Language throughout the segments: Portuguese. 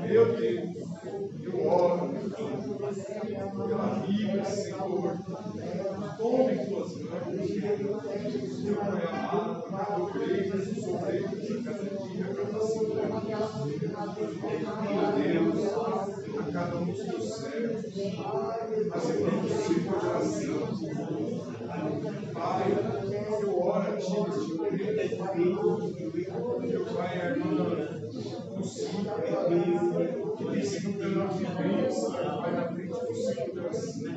Meu Deus, eu oro pela vida, Senhor. Tome em tuas mãos, meu Pai amado, cada ovelha, os obreiros a cada dia, a cada semana. Meu Deus, a cada um dos teus servos, fazendo possível de oração. Pai, eu oro a Ti neste momento, meu Pai, a irmã Lucília, que tem sido pela vivência, Pai, na frente do Senhor de oração.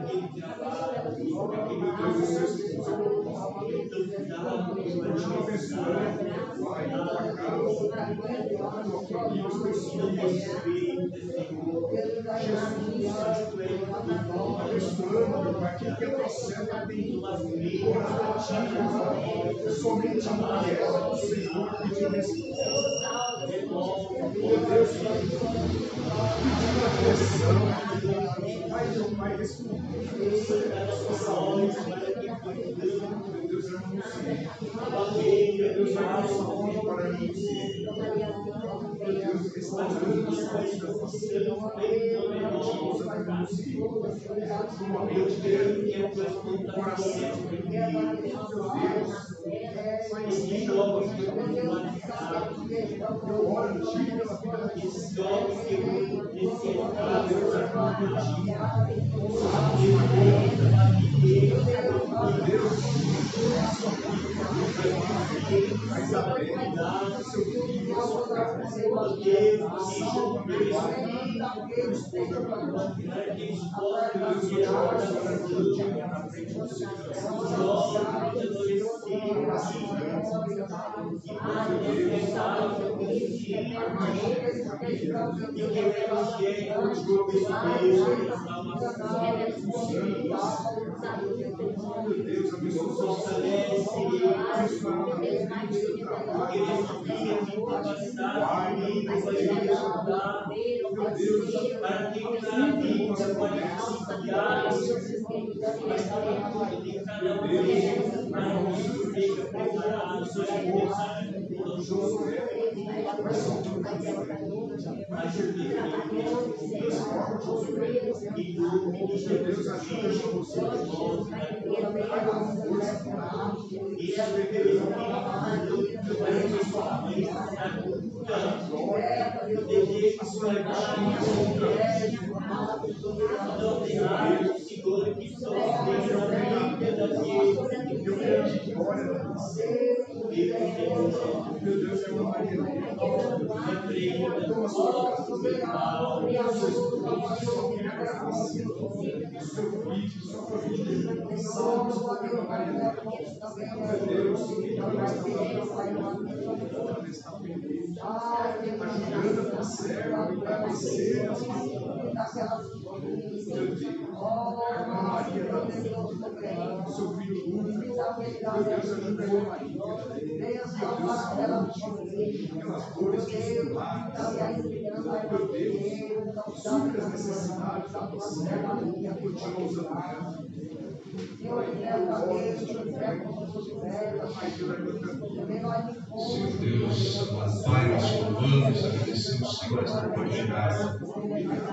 Meu Deus, os seus filhos, eu continua abençoando, Pai, a tua casa, a tua família, os teus filhos. Jesus, abençoando, meu Pai, que tua serva tem orado a Ti, somente a mulher do Senhor que te responde. Meu Deus, pedindo a direção, Pai, meu Pai, respondendo a sua saúde. Meu Deus, eu não sei. Meu Deus, vai dar saúde para mim. Meu Deus, restaurando as coisas da tua vida. No momento dele, o coração. Meu Deus, Pai, esteja na tua vida. Eu oro a Ti pela vida daqueles homens que Deus é a Isabela, seu filho, a sua casa, a salva, meu Pai, Deus poderoso, Deus, eu te abençoe todo dia na frente do Senhor, Deus abençoe o Deus ajuda você. Meu Deus, é uma ajudando a serva a vencer as Maria da seu filho Lucas, meu Deus, ajuda a Maria, Deus, pelas dores musculares, meu Deus, supra as necessidades da tua serva, continua usando ela. Senhor Deus, amado Pai, nós louvamos, agradecemos, Senhor, esta oportunidade.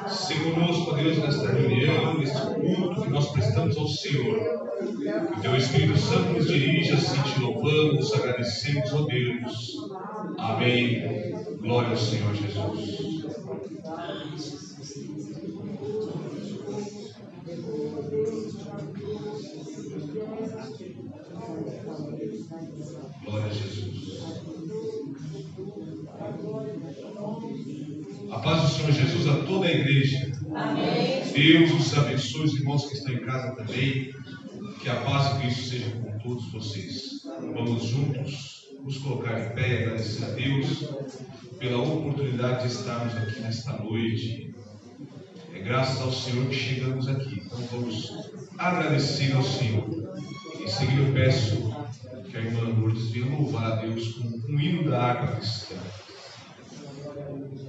Senhor conosco, Deus, nesta reunião, neste culto que nós prestamos ao Senhor. Que o Teu Espírito Santo nos dirija, assim te louvamos, agradecemos, ó Deus. Amém. Glória ao Senhor Jesus. Glória a Jesus. A paz do Senhor Jesus a toda a igreja. Amém. Deus os abençoe, os irmãos que estão em casa também. Que a paz de Cristo seja com todos vocês. Vamos juntos nos colocar em pé e agradecer a Deus pela oportunidade de estarmos aqui nesta noite. É graças ao Senhor que chegamos aqui. Então vamos agradecer ao Senhor. Em seguida eu peço que a irmã Lourdes venha louvar a Deus com um hino da harpa cristã.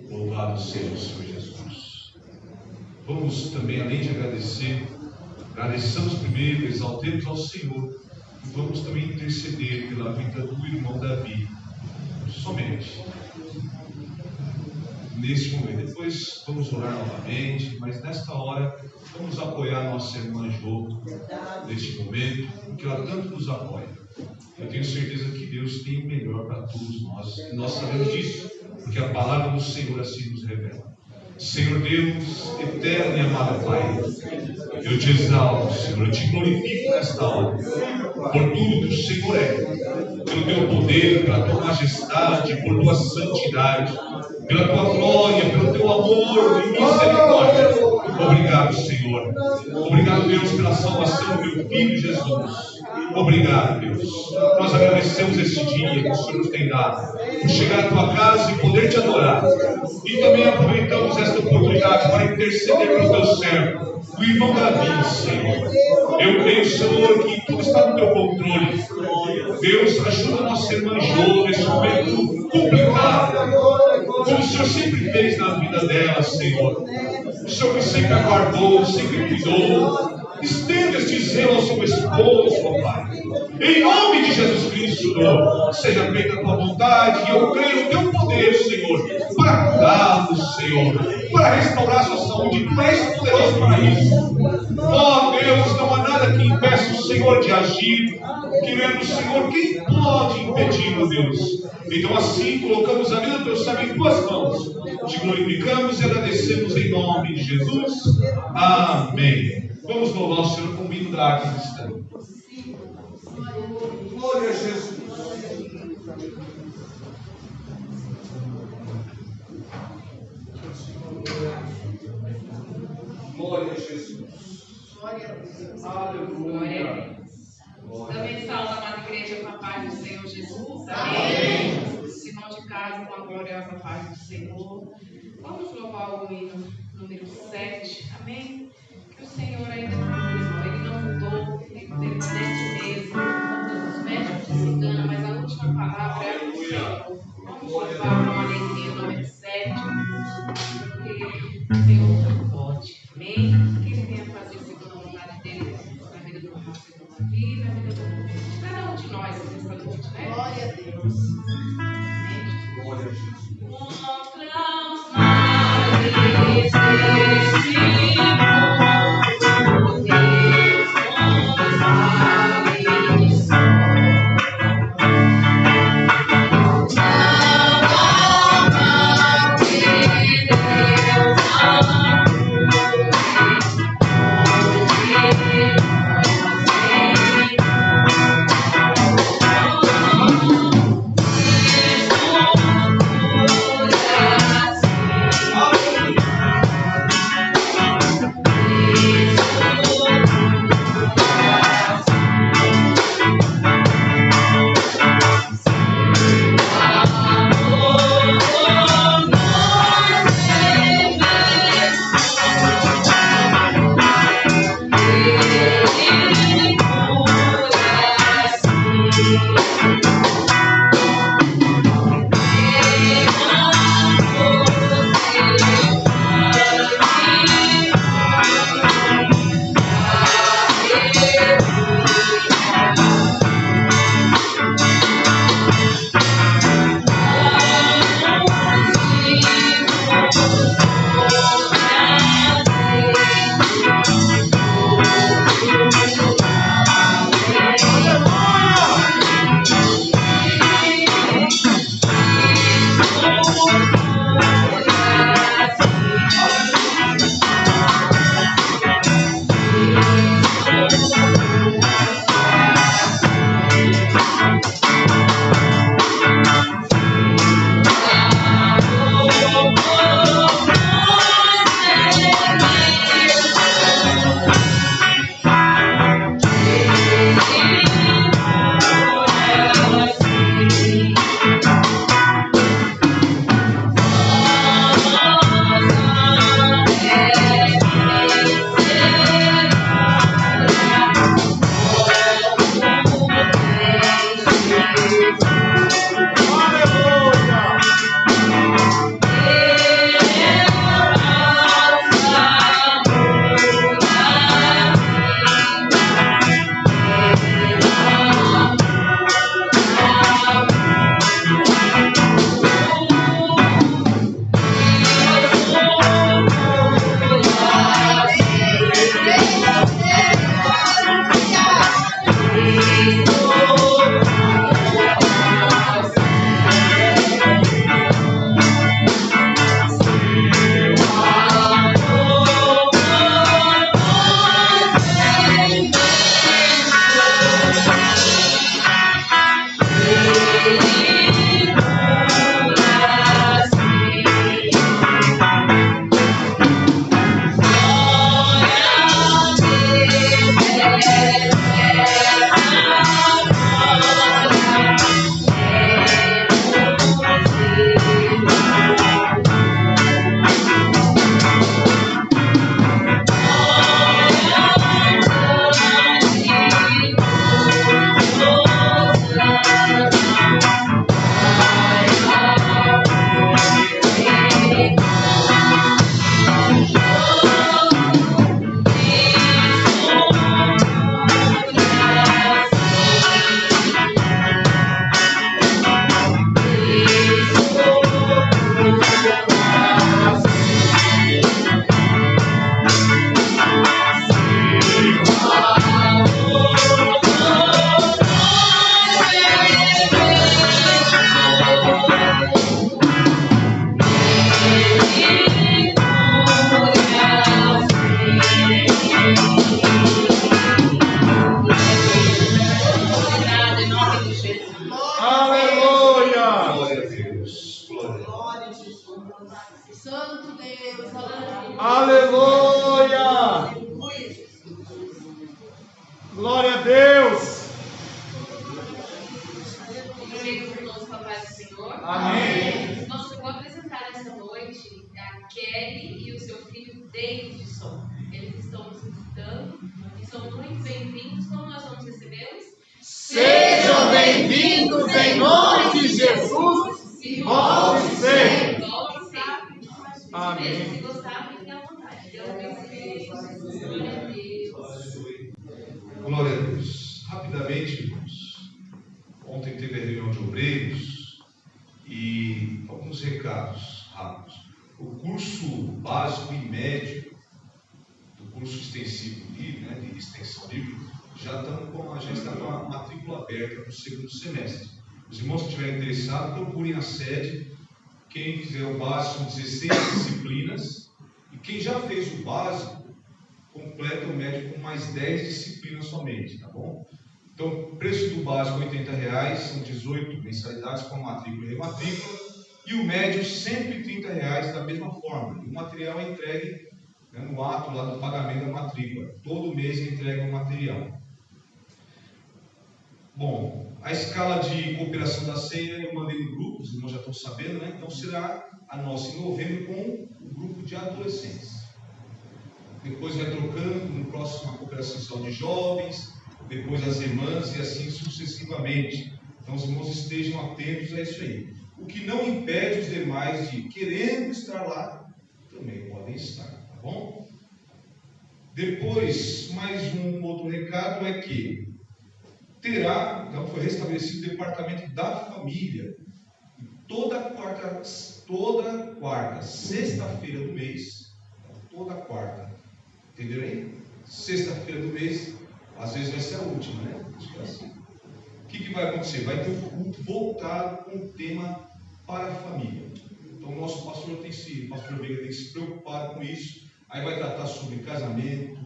Louvado seja o Senhor Jesus. Vamos também, além de agradecer, agradecemos primeiro, exaltemos ao Senhor Vamos também interceder pela vida do irmão Davi, somente neste momento. Depois vamos orar novamente, mas nesta hora vamos apoiar nossa irmã Jo neste momento, porque ela tanto nos apoia. Eu tenho certeza que Deus tem o melhor para todos nós, e nós sabemos disso, porque a palavra do Senhor assim nos revela. Senhor Deus, eterno e amado Pai, eu te exalto, Senhor, eu te glorifico nesta hora, por tudo que o Senhor é, pelo teu poder, pela tua majestade, por tua santidade, pela tua glória, pelo teu amor e misericórdia. Obrigado, Senhor. Obrigado, Deus, pela salvação do meu filho Jesus. Obrigado, Deus. Nós agradecemos esse dia que o Senhor nos tem dado, por chegar à tua casa e poder te adorar. E também aproveitamos esta oportunidade para interceder pelo teu servo, o irmão Davi, Senhor. Eu creio, Senhor, que tudo está no teu controle. Deus, ajuda a nossa irmã Jo nesse momento complicado, como o Senhor sempre fez na vida dela, Senhor. O Senhor que sempre aguardou, sempre cuidou. Estenda este zelo ao seu esposo, ó Pai. Em nome de Jesus Cristo, Senhor, seja feita a tua vontade, e eu creio no teu poder, Senhor, para curá-lo, Senhor, para restaurar a sua saúde. Tu és poderoso para isso. Ó Deus, não há nada que impeça o Senhor de agir. Querendo, Senhor, quem pode impedir, ó Deus? Então assim colocamos a vida do teu servo em tuas mãos. Te glorificamos e agradecemos em nome de Jesus. Amém. Vamos louvar o Senhor com o hino da arte cristã. Glória a Jesus. Glória a Jesus. Glória a Deus. Aleluia. Também salve a amada igreja com a paz do Senhor Jesus. Amém. Os irmãos de casa com a gloriosa paz do Senhor. Vamos louvar o hino número 7. Amém. Que o Senhor ainda continua. Ele não mudou, ele permanece o mesmo. Os médicos se enganam, mas a última palavra é o Senhor. Vamos louvar com alegria o número 7. Porque o Senhor pode. Amém. Que Ele venha fazer segundo a vontade dele na vida do nosso irmão Davi, na vida de cada um de nós nessa noite, né? Glória a Deus. Amém. Glória a Jesus. Contra os males deste mundo, Deus nos vale de sol. Aleluia! Glória a Deus! Bem-vindos, irmãos, com a paz do Senhor. Amém. Nós vamos apresentar esta noite a Kelly e o seu filho Davidson. Eles estão nos visitando e são muito bem-vindos. Como nós vamos recebê-los? Sejam bem-vindos em nome de Jesus e volte sempre. Volte sempre. Amém. Se gostar, fiquem à vontade. Deus abençoe. Glória a Deus. Glória a Deus. Rapidamente, irmãos. Ontem teve a reunião de obreiros e alguns recados rápidos. O curso básico e médio do curso extensivo de extensão bíblica já está com a matrícula aberta no segundo semestre. Os irmãos que estiverem interessados, procurem a sede. Quem fizer o básico, são 16 disciplinas. E quem já fez o básico, completa o médio com mais 10 disciplinas somente, tá bom? Então, o preço do básico R$ 80, são 18 mensalidades com matrícula e rematrícula. E o médio R$ 130 da mesma forma. E o material é entregue no ato lá do pagamento da matrícula. Todo mês entrega o material. Bom, a escala de cooperação da ceia eu mandei no grupo, os irmãos já estão sabendo, né? Então será a nossa em novembro com o grupo de adolescentes. Depois vai trocando, no próximo a cooperação social de jovens, depois as irmãs e assim sucessivamente. Então os irmãos estejam atentos a isso aí. O que não impede os demais de, querendo estar lá, também podem estar, tá bom? Depois, mais um outro recado é que então foi restabelecido o departamento da família. Toda quarta, sexta-feira do mês, toda quarta, entenderam aí? Sexta-feira do mês, às vezes vai ser a última, né? Assim. O que vai acontecer? Vai ter um culto voltado com o tema para a família. Então o nosso pastor Veiga tem se preocupado com isso. Aí vai tratar sobre casamento,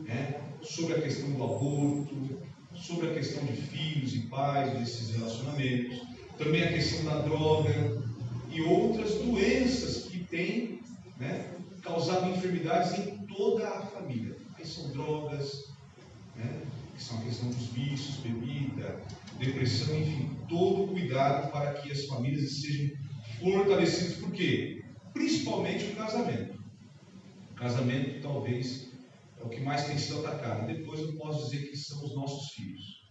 né? Sobre a questão do aborto, sobre a questão de filhos e pais, desses relacionamentos, também a questão da droga e outras doenças que têm, né, causado enfermidades em toda a família. Aí são drogas, né, que são a questão dos vícios, bebida, depressão, enfim, todo cuidado para que as famílias sejam fortalecidas. Por quê? Principalmente o casamento. O casamento talvez é o que mais tem sido atacado. Depois eu posso dizer que são os nossos filhos,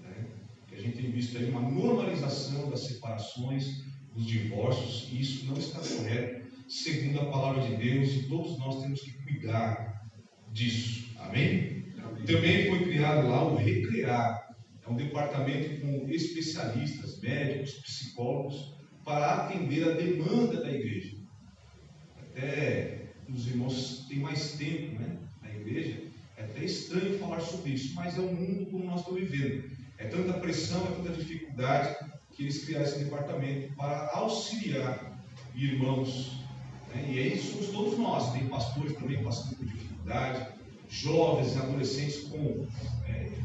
né? Que a gente tem visto aí uma normalização das separações, dos divórcios, e isso não está correto, segundo a palavra de Deus, e todos nós temos que cuidar disso. Amém? Amém. Também foi criado lá o Recrear, é um departamento com especialistas, médicos, psicólogos, para atender a demanda da igreja. Até os irmãos têm mais tempo, né? Igreja, é até estranho falar sobre isso, mas é o mundo como nós estamos vivendo. É tanta pressão, é tanta dificuldade que eles criaram esse departamento para auxiliar irmãos, né? E aí somos todos nós, tem pastores também passando por dificuldade, jovens, adolescentes com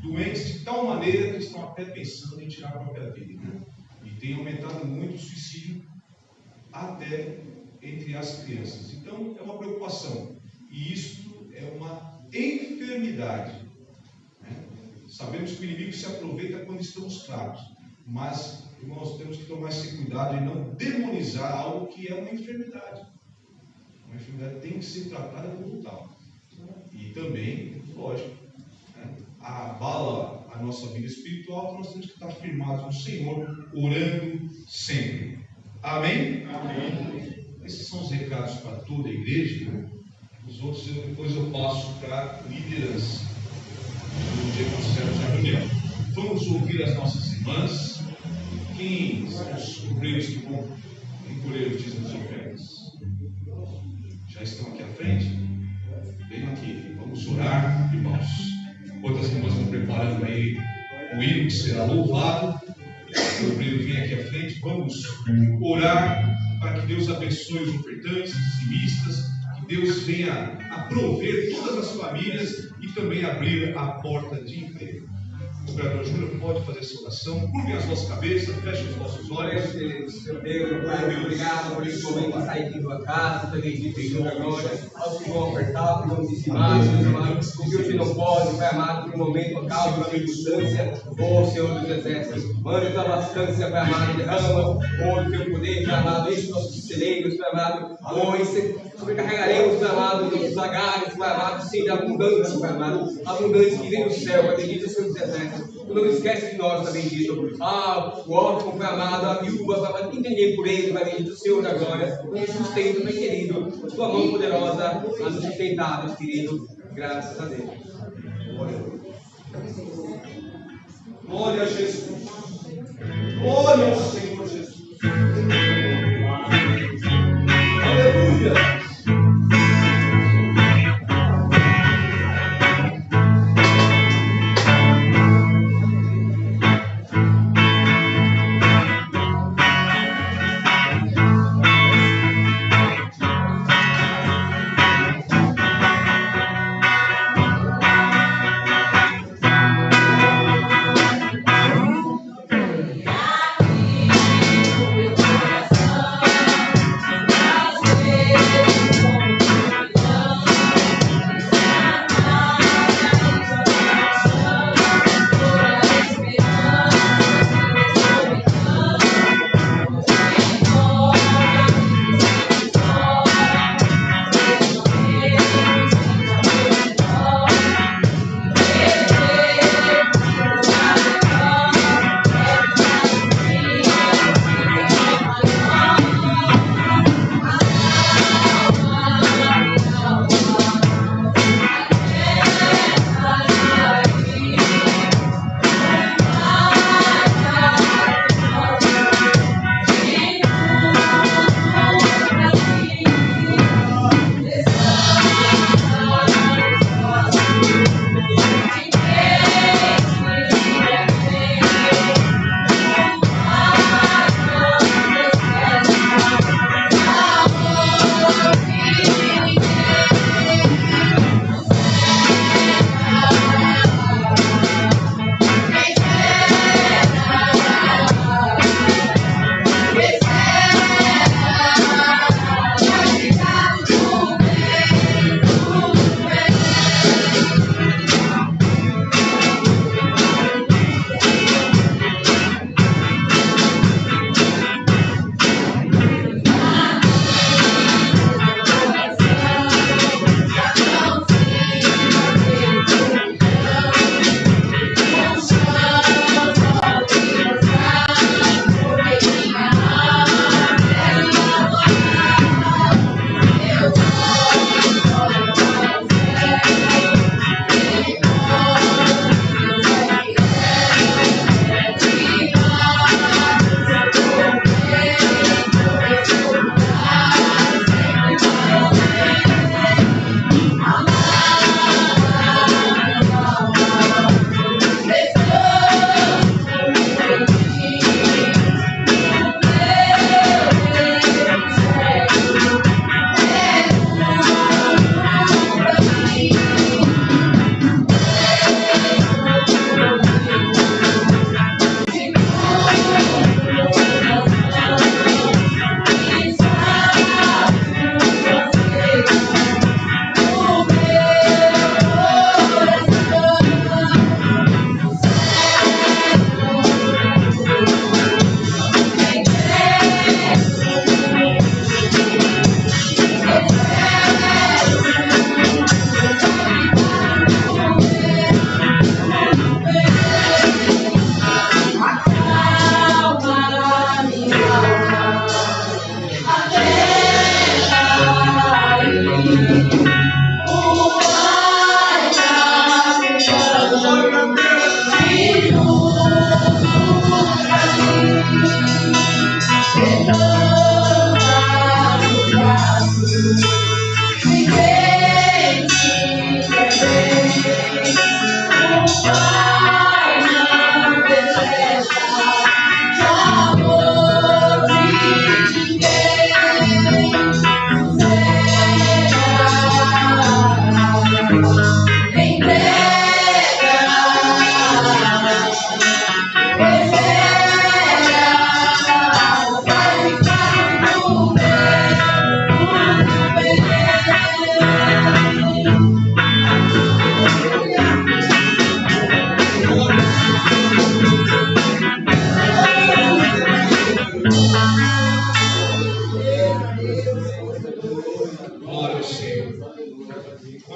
doentes de tal maneira que estão até pensando em tirar a própria vida, né? E tem aumentado muito o suicídio até entre as crianças. Então é uma preocupação, e isso é uma enfermidade, né? Sabemos que o inimigo se aproveita quando estamos claros, mas nós temos que tomar esse cuidado e não demonizar algo que é uma enfermidade. Uma enfermidade tem que ser tratada como tal. E também, lógico, né, abala a nossa vida espiritual, nós temos que estar firmados no Senhor, orando sempre. Amém? Amém. Esses são os recados para toda a igreja, né? Os outros depois eu passo para a liderança do dia que serve a reunião. Vamos ouvir as nossas irmãs. Quem são os obreiros que vão recolher os dízimos e ofertas? Já estão aqui à frente? Venham aqui, vamos orar, irmãos. Enquanto as irmãs vão preparando aí o hino que será louvado, o obreiro vem aqui à frente, vamos orar para que Deus abençoe os ofertantes, os dizimistas, que Deus venha a prover todas as famílias e também abrir a porta de emprego. O vereador Júnior pode fazer essa oração. Curvem as nossas cabeças, fechem os nossos olhos. Seu Deus, Pai, obrigado por esse momento de sair aqui da tua casa, também de Senhor agora, aos que vão apertar, que vão dizimar, Deus amado, o que hoje não pode, Pai amado, por um momento, por causa de uma circunstância, Senhor dos Exércitos, manda tua bastância, Pai amado, derrama, o teu poder, Pai amado, enche nossos celeiros, Pai amado, sobrecarregaremos, Pai amado, nossos lagares, Pai amado, sim, de abundância, Pai amado, abundante que vem do céu, Pai bendito, Senhor dos Exércitos. Tu não esquece de nós, Pai bendito. O órfão, Pai amado, a viúva, Pai amado, entender por ele, Pai bendito, Senhor da glória. Nos sustenta, Pai querido. Tua mão poderosa a nos sustentar, Deus querido. Graças a Deus. Glória a Jesus. Glória ao Senhor Jesus. Aleluia.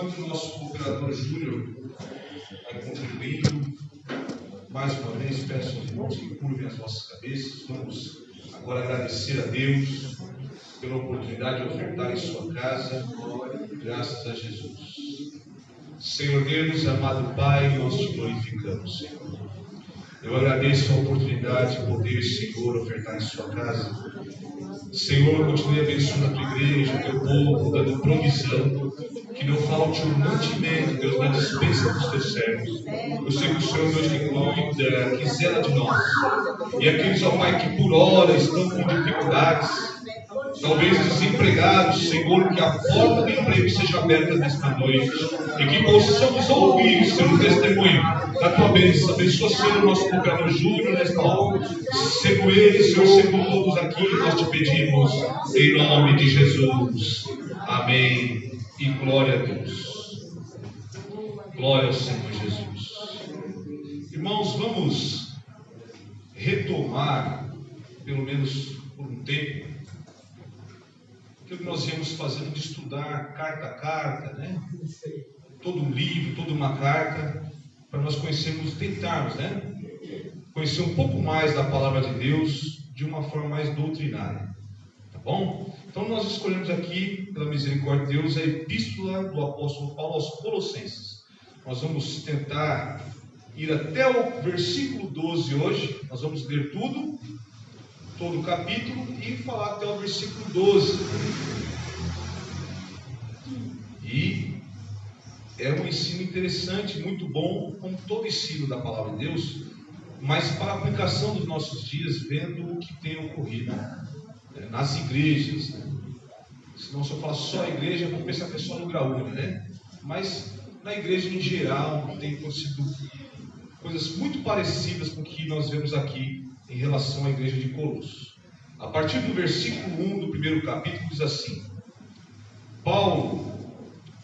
enquanto o nosso cooperador Júnior vai contribuindo, mais uma vez peço aos irmãos que curvem as vossas cabeças. Vamos agora agradecer a Deus pela oportunidade de ofertar em sua casa, graças a Jesus. Senhor Deus, amado Pai, nós te glorificamos, Senhor. Eu agradeço a oportunidade de poder, Senhor, ofertar em sua casa. Senhor, continue abençoando a tua igreja, o teu povo, dando provisão, que não falte o mantimento, Deus, na dispensa dos teus servos. Eu sei que o Senhor, Deus, que cuida, que zela de nós. E aqueles, ó Pai, que por hora estão com dificuldades, talvez desempregados, Senhor, que a porta do emprego seja aberta nesta noite e que possamos ouvir, Senhor, o testemunho da tua bênção. Abençoa, Senhor, o nosso cooperador Júnior nesta hora. Segundo ele, Senhor, segundo todos aqui, nós te pedimos em nome de Jesus. Amém. E glória a Deus. Glória ao Senhor Jesus. Irmãos, vamos retomar, pelo menos por um tempo, aquilo que nós íamos fazendo de estudar carta a carta, né? Todo um livro, toda uma carta, para nós conhecermos, tentarmos, né? Conhecer um pouco mais da palavra de Deus de uma forma mais doutrinária, tá bom? Então nós escolhemos aqui, pela misericórdia de Deus, a epístola do apóstolo Paulo aos Colossenses. Nós vamos tentar ir até o versículo 12 hoje. Nós vamos ler tudo, todo o capítulo, e falar até o versículo 12. E é um ensino interessante, muito bom, como todo ensino da palavra de Deus, mas para a aplicação dos nossos dias, vendo o que tem ocorrido nas igrejas, né? Senão, se eu falar só a igreja, eu vou pensar que é só no Graúna, né? Mas na igreja em geral tem acontecido coisas muito parecidas com o que nós vemos aqui em relação à igreja de Colossos. A partir do versículo 1 do primeiro capítulo diz assim: Paulo,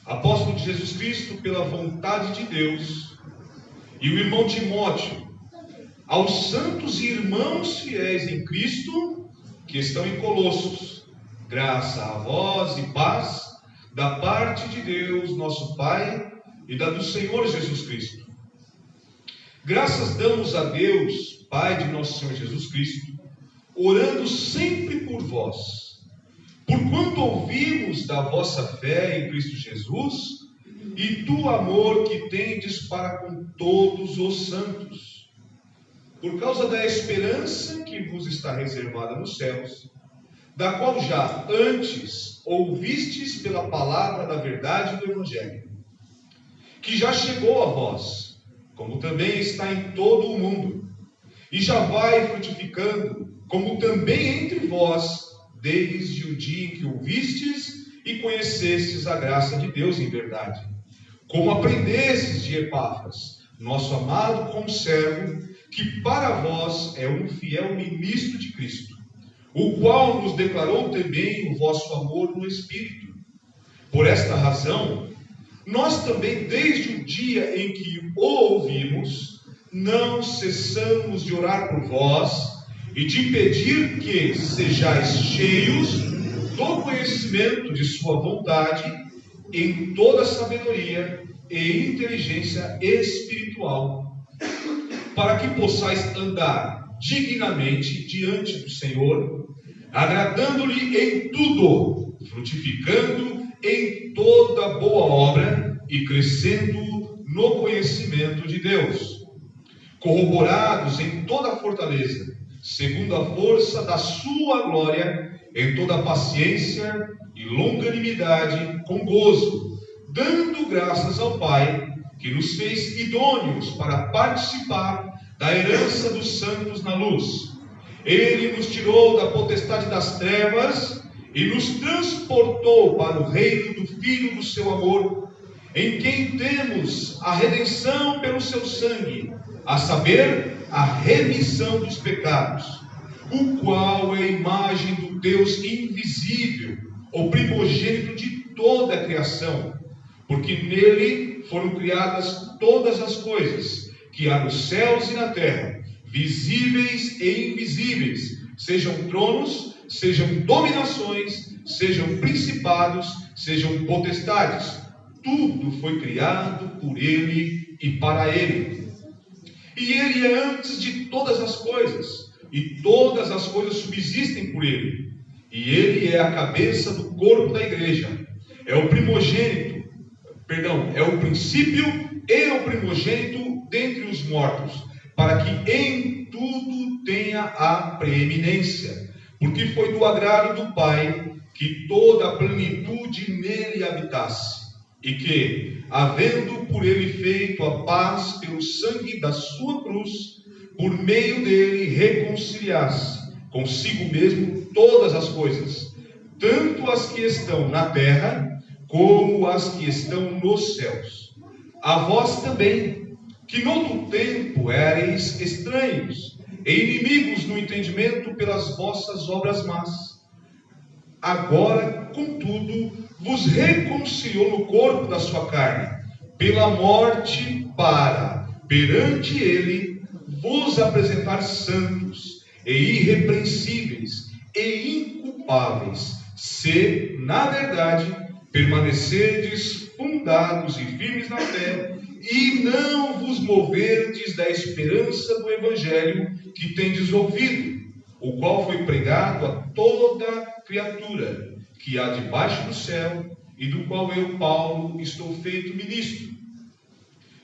apóstolo de Jesus Cristo pela vontade de Deus, e o irmão Timóteo, aos santos e irmãos fiéis em Cristo que estão em Colossos, graça a vós e paz da parte de Deus, nosso Pai, e da do Senhor Jesus Cristo. Graças damos a Deus, Pai de nosso Senhor Jesus Cristo, orando sempre por vós, porquanto ouvimos da vossa fé em Cristo Jesus e do amor que tendes para com todos os santos, por causa da esperança que vos está reservada nos céus, da qual já antes ouvistes pela palavra da verdade do Evangelho, que já chegou a vós, como também está em todo o mundo, e já vai frutificando, como também entre vós, desde o dia em que ouvistes e conhecestes a graça de Deus em verdade, como aprendestes de Epáfras, nosso amado conservo, que para vós é um fiel ministro de Cristo, o qual nos declarou também o vosso amor no Espírito. Por esta razão, nós também, desde o dia em que o ouvimos, não cessamos de orar por vós e de pedir que sejais cheios do conhecimento de sua vontade, em toda sabedoria e inteligência espiritual, para que possais andar dignamente diante do Senhor, agradando-lhe em tudo, frutificando em toda boa obra e crescendo no conhecimento de Deus, corroborados em toda a fortaleza, segundo a força da sua glória, em toda paciência e longanimidade com gozo, dando graças ao Pai, que nos fez idôneos para participar da herança dos santos na luz. Ele nos tirou da potestade das trevas e nos transportou para o reino do Filho do seu amor, em quem temos a redenção pelo seu sangue, a saber, a remissão dos pecados, o qual é a imagem do Deus invisível, o primogênito de toda a criação, porque nele foram criadas todas as coisas, que há nos céus e na terra, visíveis e invisíveis, sejam tronos, sejam dominações, sejam principados, sejam potestades. tudo foi criado por Ele e para Ele. E Ele é antes de todas as coisas, e todas as coisas subsistem por Ele. E Ele é a cabeça do corpo da igreja. É o princípio e o primogênito dentre os mortos, para que em tudo tenha a preeminência. Porque foi do agrado do Pai que toda a plenitude nele habitasse, e que, havendo por ele feito a paz pelo sangue da sua cruz, por meio dele reconciliasse consigo mesmo todas as coisas, tanto as que estão na terra, como as que estão nos céus. A vós também, que noutro tempo éreis estranhos e inimigos no entendimento pelas vossas obras más, agora, contudo, vos reconciliou no corpo da sua carne, pela morte, para, perante ele, vos apresentar santos e irrepreensíveis e inculpáveis, se, na verdade, permanecerdes fundados e firmes na fé, e não vos moverdes da esperança do evangelho que tendes ouvido, o qual foi pregado a toda criatura que há debaixo do céu, e do qual eu, Paulo, estou feito ministro.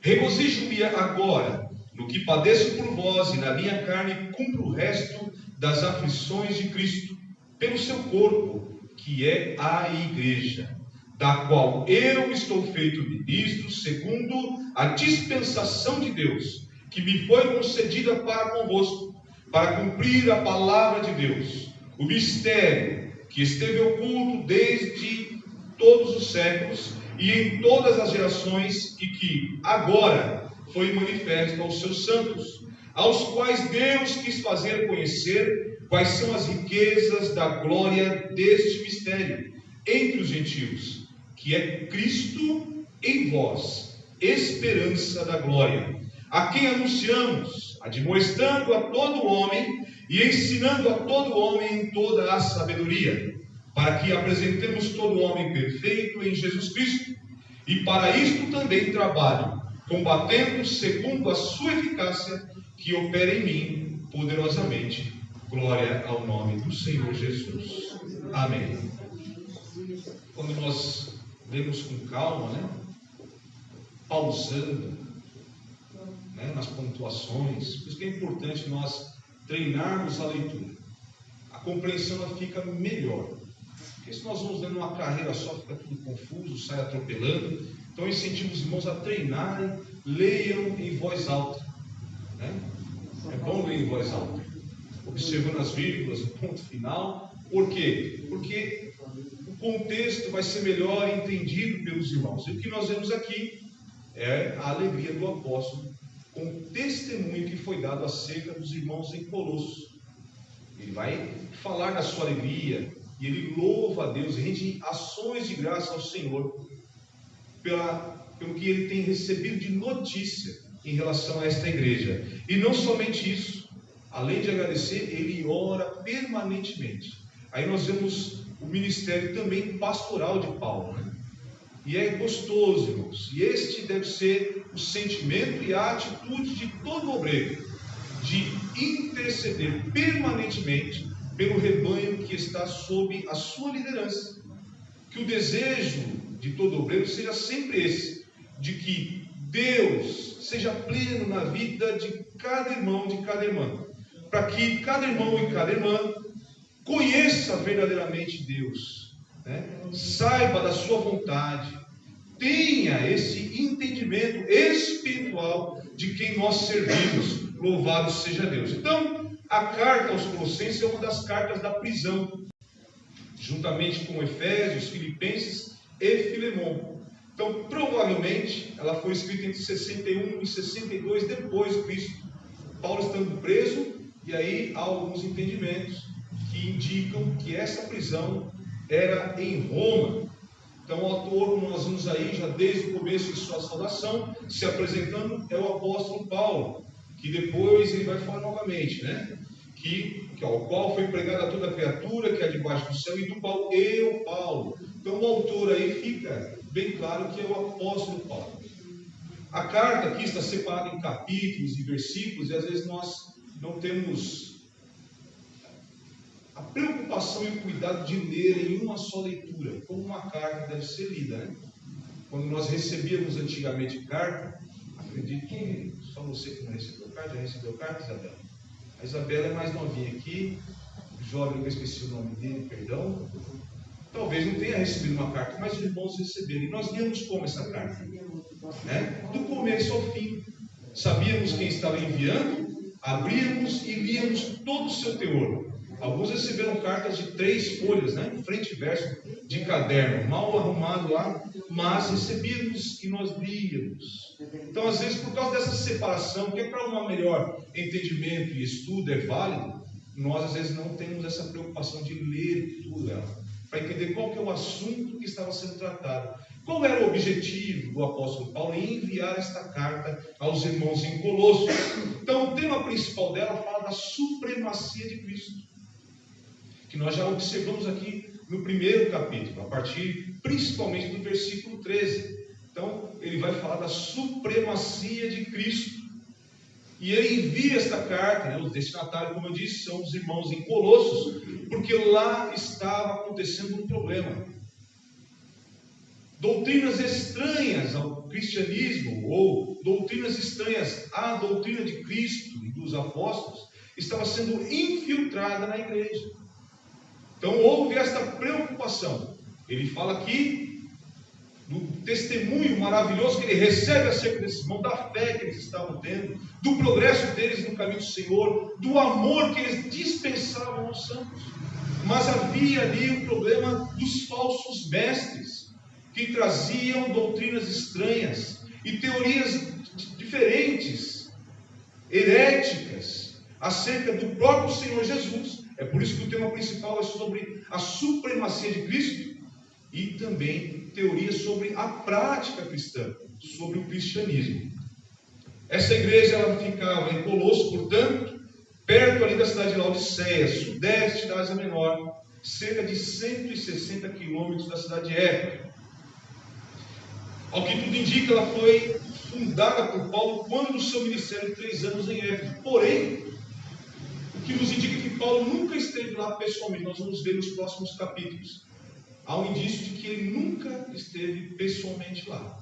Regozijo-me agora no que padeço por vós, e na minha carne cumpro o resto das aflições de Cristo, pelo seu corpo, que é a igreja, da qual eu estou feito ministro, segundo a dispensação de Deus, que me foi concedida para convosco, para cumprir a palavra de Deus, o mistério que esteve oculto desde todos os séculos e em todas as gerações, e que agora foi manifesto aos seus santos, aos quais Deus quis fazer conhecer quais são as riquezas da glória deste mistério entre os gentios, que é Cristo em vós, esperança da glória, a quem anunciamos, admoestando a todo homem e ensinando a todo homem em toda a sabedoria, para que apresentemos todo homem perfeito em Jesus Cristo. E para isto também trabalho, combatendo segundo a sua eficácia, que opera em mim poderosamente. Glória ao nome do Senhor Jesus. Amém. Quando nós lemos com calma, pausando, nas pontuações, por isso que é importante nós treinarmos a leitura. A compreensão ela fica melhor. Porque se nós vamos dando uma carreira só, fica tudo confuso, sai atropelando. Então eu incentivo os irmãos a treinarem, leiam em voz alta. É bom ler em voz alta, observando as vírgulas, o ponto final. Por quê? Porque o contexto vai ser melhor entendido pelos irmãos. E o que nós vemos aqui é a alegria do apóstolo com o testemunho que foi dado acerca dos irmãos em Colossos. Ele vai falar da sua alegria e ele louva a Deus, rende ações de graça ao Senhor pelo que ele tem recebido de notícia em relação a esta igreja. E não somente isso, além de agradecer, ele ora permanentemente. Aí nós vemos o ministério também pastoral de Paulo, E é gostoso, irmãos. E este deve ser o sentimento e a atitude de todo obreiro, de interceder permanentemente pelo rebanho que está sob a sua liderança. Que o desejo de todo obreiro seja sempre esse, de que Deus seja pleno na vida de cada irmão, de cada irmã, para que cada irmão e cada irmã conheça verdadeiramente Deus, saiba da sua vontade, tenha esse entendimento espiritual de quem nós servimos. Louvado seja Deus. Então, a carta aos Colossenses é uma das cartas da prisão, juntamente com Efésios, Filipenses e Filemão. Então, provavelmente, ela foi escrita entre 61 e 62 depois de Cristo. Paulo estando preso, e aí há alguns entendimentos que indicam que essa prisão era em Roma. Então o autor, como nós vimos aí, já desde o começo de sua saudação, se apresentando, é o apóstolo Paulo, que depois ele vai falar novamente, que ao qual foi pregada toda criatura que é debaixo do céu, e do qual eu, Paulo. Então o autor aí fica bem claro que é o apóstolo Paulo. A carta aqui está separada em capítulos e versículos, e às vezes nós não temos a preocupação e o cuidado de ler em uma só leitura, como uma carta deve ser lida, né? Quando nós recebíamos antigamente carta, acredito que só você que não recebeu carta, já recebeu carta, Isabela? A Isabela é mais novinha aqui, o jovem, eu esqueci o nome dele, perdão. Talvez não tenha recebido uma carta, mas os irmãos receberam. E nós líamos como essa carta? Né? Do começo ao fim. Sabíamos quem estava enviando, abríamos e líamos todo o seu teor. Alguns receberam cartas de 3 folhas, né? Frente e verso de caderno, mal arrumado lá, mas recebíamos e nós líamos. Então, às vezes, por causa dessa separação, que é para um melhor entendimento e estudo é válido, nós às vezes não temos essa preocupação de ler tudo ela, para entender qual que é o assunto que estava sendo tratado. Qual era o objetivo do apóstolo Paulo em enviar esta carta aos irmãos em Colossos? Então, o tema principal dela fala da supremacia de Cristo, que nós já observamos aqui no primeiro capítulo, a partir principalmente do versículo 13. Então, ele vai falar da supremacia de Cristo. E ele envia esta carta, né? Os destinatários, como eu disse, são os irmãos em Colossos, porque lá estava acontecendo um problema. Doutrinas estranhas ao cristianismo, ou doutrinas estranhas à doutrina de Cristo e dos apóstolos, estava sendo infiltrada na igreja. Então houve esta preocupação. Ele fala aqui do testemunho maravilhoso que ele recebe acerca desses irmãos, da fé que eles estavam tendo, do progresso deles no caminho do Senhor, do amor que eles dispensavam aos santos. Mas havia ali um problema dos falsos mestres, que traziam doutrinas estranhas e teorias diferentes, heréticas, acerca do próprio Senhor Jesus. É por isso que o tema principal é sobre a supremacia de Cristo e também teorias sobre a prática cristã, sobre o cristianismo. Essa igreja ela ficava em Colossos, portanto, perto ali da cidade de Laodiceia, sudeste da Ásia Menor, cerca de 160 quilômetros da cidade de Éfeso. Ao que tudo indica, ela foi fundada por Paulo quando o seu ministério de 3 anos em Éfeso. Porém, o que nos indica que Paulo nunca esteve lá pessoalmente. Nós vamos ver nos próximos capítulos. Há um indício de que ele nunca esteve pessoalmente lá.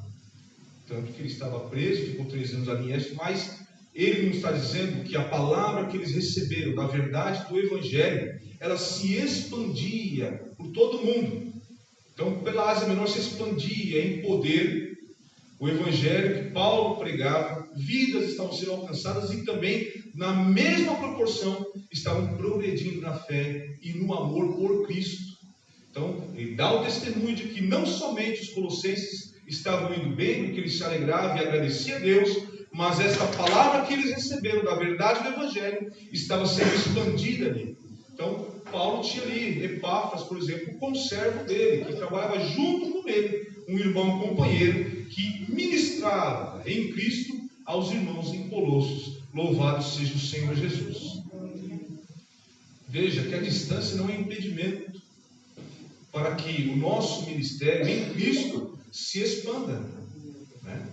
Tanto que ele estava preso, ficou 3 anos ali em Éfeso, mas ele não está dizendo que a palavra que eles receberam da verdade do Evangelho, ela se expandia por todo o mundo. Então, pela Ásia Menor se expandia em poder o Evangelho que Paulo pregava, vidas estavam sendo alcançadas e também, na mesma proporção, estavam progredindo na fé e no amor por Cristo. Então, ele dá o testemunho de que não somente os colossenses estavam indo bem, porque eles se alegravam e agradeciam a Deus, mas esta palavra que eles receberam da verdade do Evangelho estava sendo expandida ali. Então, Paulo tinha ali Epáfras, por exemplo, o conservo dele, que trabalhava junto com ele, um irmão companheiro, que ministrava em Cristo aos irmãos em Colossos. Louvado seja o Senhor Jesus. Veja que a distância não é impedimento para que o nosso ministério em Cristo se expanda, né?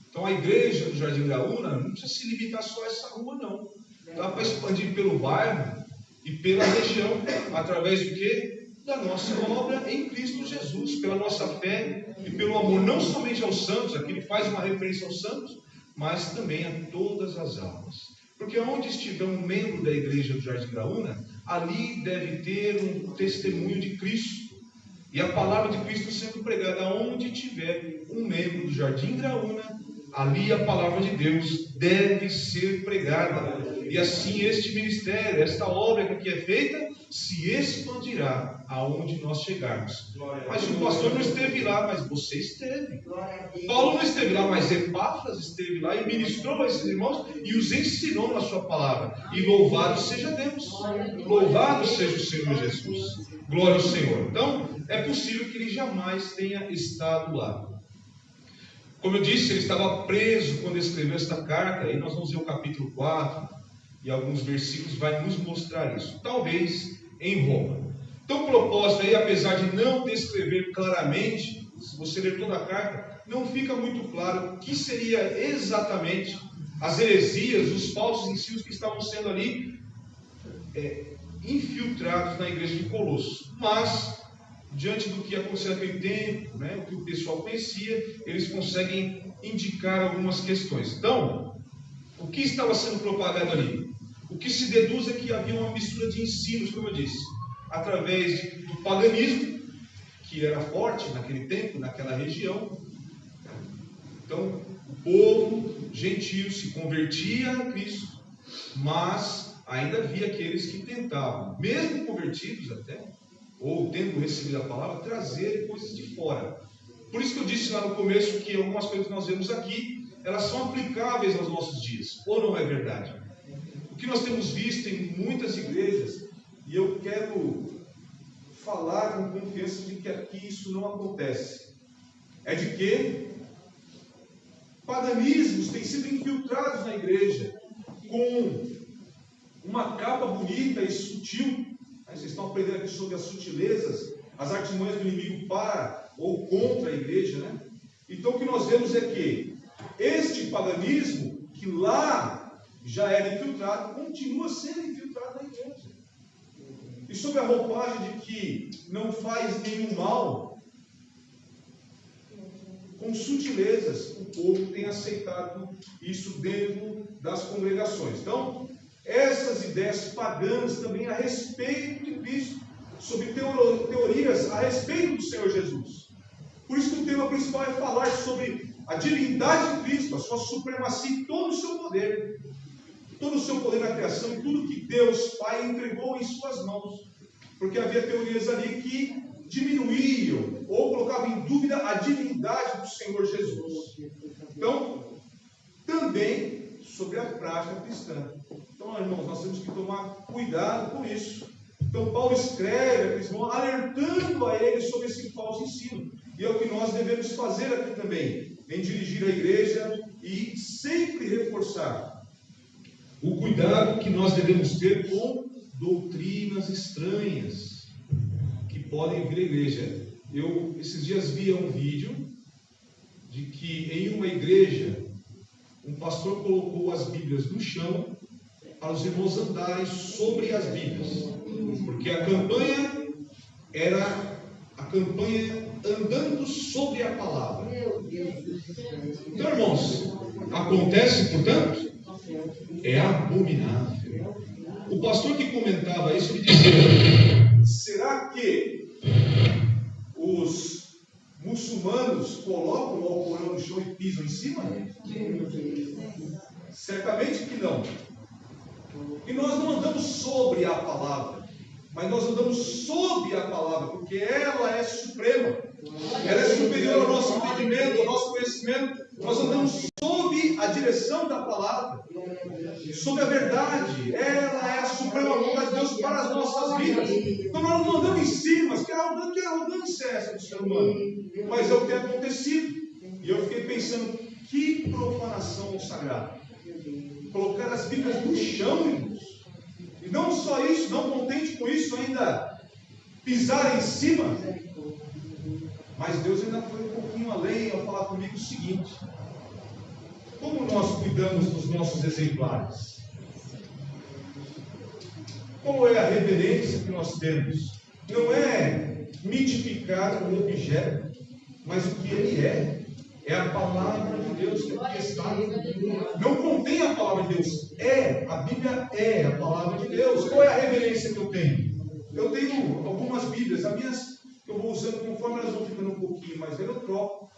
Então a igreja do Jardim Graúna não precisa se limitar só a essa rua, não. Dá para expandir pelo bairro e pela região, através de quê? Da nossa obra em Cristo Jesus, pela nossa fé e pelo amor, não somente aos santos, aqui ele faz uma referência aos santos, mas também a todas as almas. Porque onde estiver um membro da igreja do Jardim Graúna, ali deve ter um testemunho de Cristo. E a palavra de Cristo sendo pregada onde tiver um membro do Jardim Graúna, ali a palavra de Deus deve ser pregada. E assim este ministério, esta obra que aqui é feita, se expandirá aonde nós chegarmos. Mas o pastor não esteve lá, mas você esteve. Paulo não esteve lá, mas Epáfras esteve lá e ministrou a esses irmãos e os ensinou na sua palavra. E louvado seja Deus. Louvado seja o Senhor Jesus. Glória ao Senhor. Então, é possível que ele jamais tenha estado lá. Como eu disse, ele estava preso quando escreveu esta carta. Aí nós vamos ver o capítulo 4 e alguns versículos vai nos mostrar isso. Talvez em Roma. Então o propósito aí, apesar de não descrever claramente se você ler toda a carta, não fica muito claro o que seria exatamente as heresias, os falsos ensinos que estavam sendo ali infiltrados na igreja de Colossos. Mas, diante do que aconteceu naquele tempo, né, o que o pessoal conhecia, eles conseguem indicar algumas questões. Então, o que estava sendo propagado ali? O que se deduz é que havia uma mistura de ensinos, como eu disse, através do paganismo, que era forte naquele tempo, naquela região. Então, o povo gentio se convertia a Cristo, mas ainda havia aqueles que tentavam, mesmo convertidos até, ou tendo recebido a palavra, trazer coisas de fora. Por isso que eu disse lá no começo que algumas coisas que nós vemos aqui, elas são aplicáveis aos nossos dias, ou não é verdade? O que nós temos visto em muitas igrejas, e eu quero falar com confiança de que aqui isso não acontece, é de que paganismos têm sido infiltrados na igreja com uma capa bonita e sutil. Vocês estão aprendendo aqui sobre as sutilezas, as artimanhas do inimigo para ou contra a igreja, né? Então o que nós vemos é que este paganismo, que lá já era infiltrado, continua sendo infiltrado na igreja. E sob a roupagem de que não faz nenhum mal, com sutilezas, o povo tem aceitado isso dentro das congregações. Então, essas ideias pagãs também a respeito de Cristo, sobre teorias a respeito do Senhor Jesus. Por isso que o tema principal é falar sobre a divindade de Cristo, a sua supremacia e todo o seu poder. Todo o seu poder na criação e tudo que Deus Pai entregou em suas mãos. Porque havia teorias ali que diminuíam ou colocavam em dúvida a divindade do Senhor Jesus. Então, também sobre a prática cristã. Então, irmãos, nós temos que tomar cuidado com isso. Então, Paulo escreve a aqueles irmãos, alertando a eles sobre esse falso ensino. E é o que nós devemos fazer aqui também, em dirigir a igreja e sempre reforçar o cuidado que nós devemos ter com doutrinas estranhas que podem vir à igreja. Eu, esses dias, vi um vídeo de que em uma igreja, um pastor colocou as Bíblias no chão para os irmãos andarem sobre as Bíblias. Porque a campanha era a campanha andando sobre a palavra. Então, irmãos, acontece, portanto, é abominável. O pastor que comentava isso, ele dizia: será que os muçulmanos colocam o Alcorão no chão e pisam em cima? Certamente que não. E nós não andamos sobre a palavra, mas nós andamos sob a palavra, porque ela é suprema. Ela é superior ao nosso entendimento, ao nosso conhecimento. Nós andamos sob a direção da palavra, sob a verdade. Ela é a suprema vontade de Deus para as nossas vidas. Então nós não andamos em cima, mas que arrogância é essa do ser humano? Mas é o que tem acontecido. E eu fiquei pensando, que profanação ao sagrado. Colocar as Bíblias no chão, irmãos. E não só isso, não contente com isso, ainda pisar em cima. Mas Deus ainda foi um pouquinho além ao falar comigo o seguinte: como nós cuidamos dos nossos exemplares? Qual é a reverência que nós temos? Não é mitificar o objeto, mas o que ele é. É a palavra de Deus que aqui está. Não contém a palavra de Deus. A Bíblia é a palavra de Deus. Qual é a reverência que eu tenho? Eu tenho algumas Bíblias, as minhas eu vou usando conforme elas vão ficando um pouquinho mais velhas, eu troco.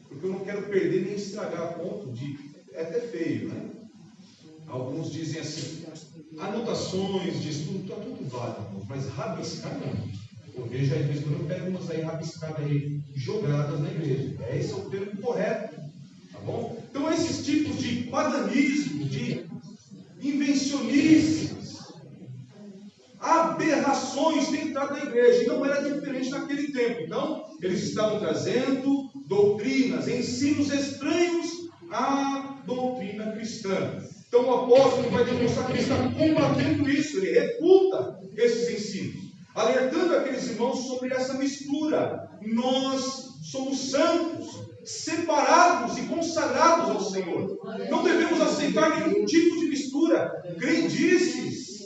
Porque eu não quero perder nem estragar a ponto de... É até feio, né? Alguns dizem assim, anotações de estudo, está tudo válido, mas rabiscar não. Eu vejo às vezes quando eu pego umas aí rabiscadas aí, jogadas na igreja. Esse é o termo correto. Tá bom? Então esses tipos de paganismo, de invencionices, aberrações têm entrado na igreja. E não era diferente naquele tempo. Então, eles estavam trazendo doutrinas, ensinos estranhos à doutrina cristã. Então o apóstolo vai demonstrar que ele está combatendo isso, ele refuta esses ensinos, alertando aqueles irmãos sobre essa mistura. Nós somos santos, separados e consagrados ao Senhor. Não devemos aceitar nenhum tipo de mistura, crendices.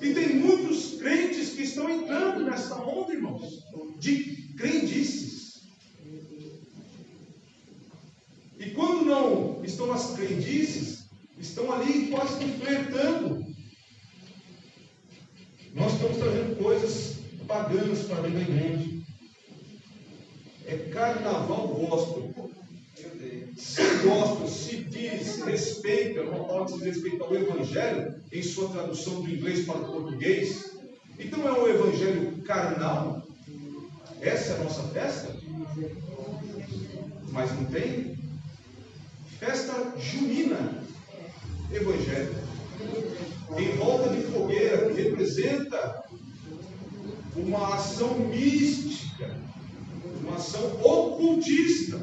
E tem muitos crentes que estão entrando nessa onda, irmãos, de crendices. E quando não estão nas crendices, estão ali quase que flertando. Nós estamos trazendo coisas paganas para dentro da igreja. É carnaval gospel. Se gospel, se diz, respeita, uma palavra que se respeita ao Evangelho, em sua tradução do inglês para o português. Então é um evangelho carnal? Essa é a nossa festa? Mas não tem? Festa junina, evangelho. Em volta de fogueira, que representa uma ação mística, uma ação ocultista.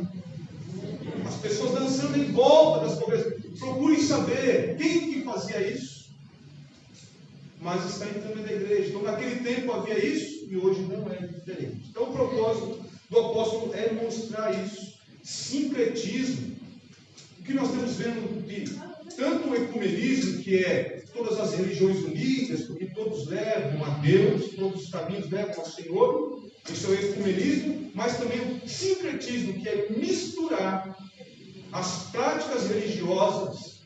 As pessoas dançando em volta das fogueiras. Procurem saber quem que fazia isso. Mas está entrando na igreja. Então naquele tempo havia isso e hoje não é diferente. Então o propósito do apóstolo é mostrar isso. Sincretismo. O que nós estamos vendo de tanto o ecumenismo, que é todas as religiões unidas, porque todos levam a Deus, todos os caminhos levam ao Senhor. Isso é o ecumenismo, mas também o sincretismo, que é misturar as práticas religiosas.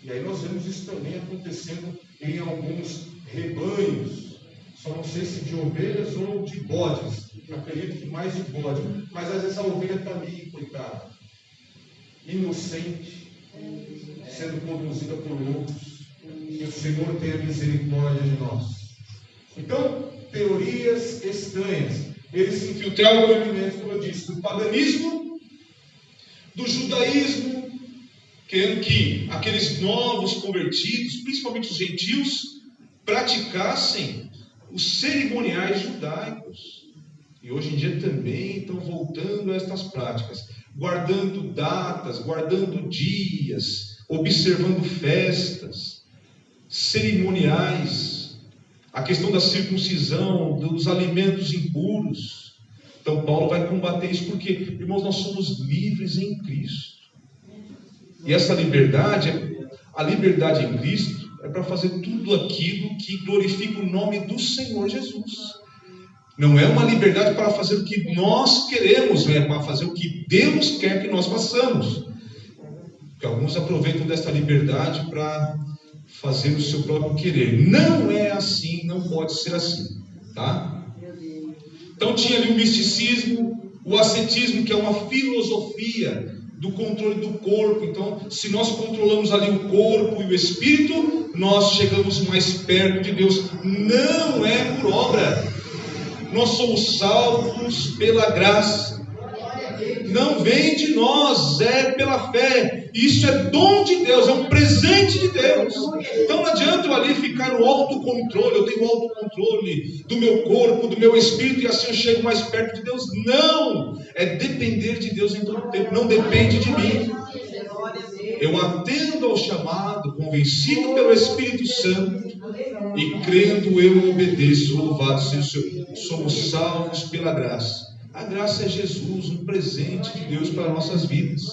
E aí nós vemos isso também acontecendo em alguns rebanhos. Só não sei se de ovelhas ou de bodes. Acredito que mais de bode. Mas às vezes a ovelha está ali, coitada, inocente, sendo conduzida por lobos. Que o Senhor tenha misericórdia de nós. Então, teorias estranhas. Eles se infiltraram no movimento, como eu disse, do paganismo, do judaísmo, querendo que aqueles novos convertidos, principalmente os gentios, praticassem os cerimoniais judaicos. E hoje em dia também estão voltando a estas práticas, guardando datas, guardando dias, observando festas, cerimoniais, a questão da circuncisão, dos alimentos impuros. Então Paulo vai combater isso porque, irmãos, nós somos livres em Cristo. E essa liberdade, a liberdade em Cristo, é para fazer tudo aquilo que glorifica o nome do Senhor Jesus. Não é uma liberdade para fazer o que nós queremos, é para fazer o que Deus quer que nós façamos. Porque alguns aproveitam desta liberdade para fazer o seu próprio querer. Não é assim, não pode ser assim, tá? Então tinha ali o misticismo, o ascetismo, que é uma filosofia do controle do corpo. Então, se nós controlamos ali o corpo e o espírito, nós chegamos mais perto de Deus. Não é por obra. Nós somos salvos pela graça. Não vem de nós, é pela fé. Isso é dom de Deus, é um presente de Deus. Então não adianta eu ali ficar no autocontrole. Eu tenho autocontrole do meu corpo, do meu espírito, e assim eu chego mais perto de Deus. Não, é depender de Deus em todo tempo. Não depende de mim. Eu atendo ao chamado, convencido pelo Espírito Santo, e crendo eu obedeço. Louvado seja o Senhor. Somos salvos pela graça. A graça é Jesus, um presente de Deus para nossas vidas.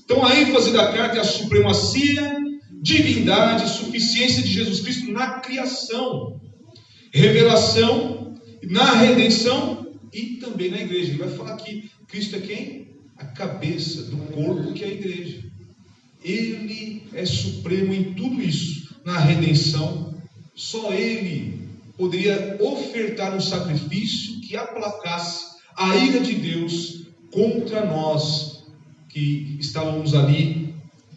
Então a ênfase da carta é a supremacia, divindade, suficiência de Jesus Cristo na criação, revelação, na redenção e também na igreja. Ele vai falar que Cristo é quem? A cabeça do corpo, que é a igreja. Ele é supremo em tudo isso. Na redenção, só Ele poderia ofertar um sacrifício que aplacasse a ira de Deus contra nós, que estávamos ali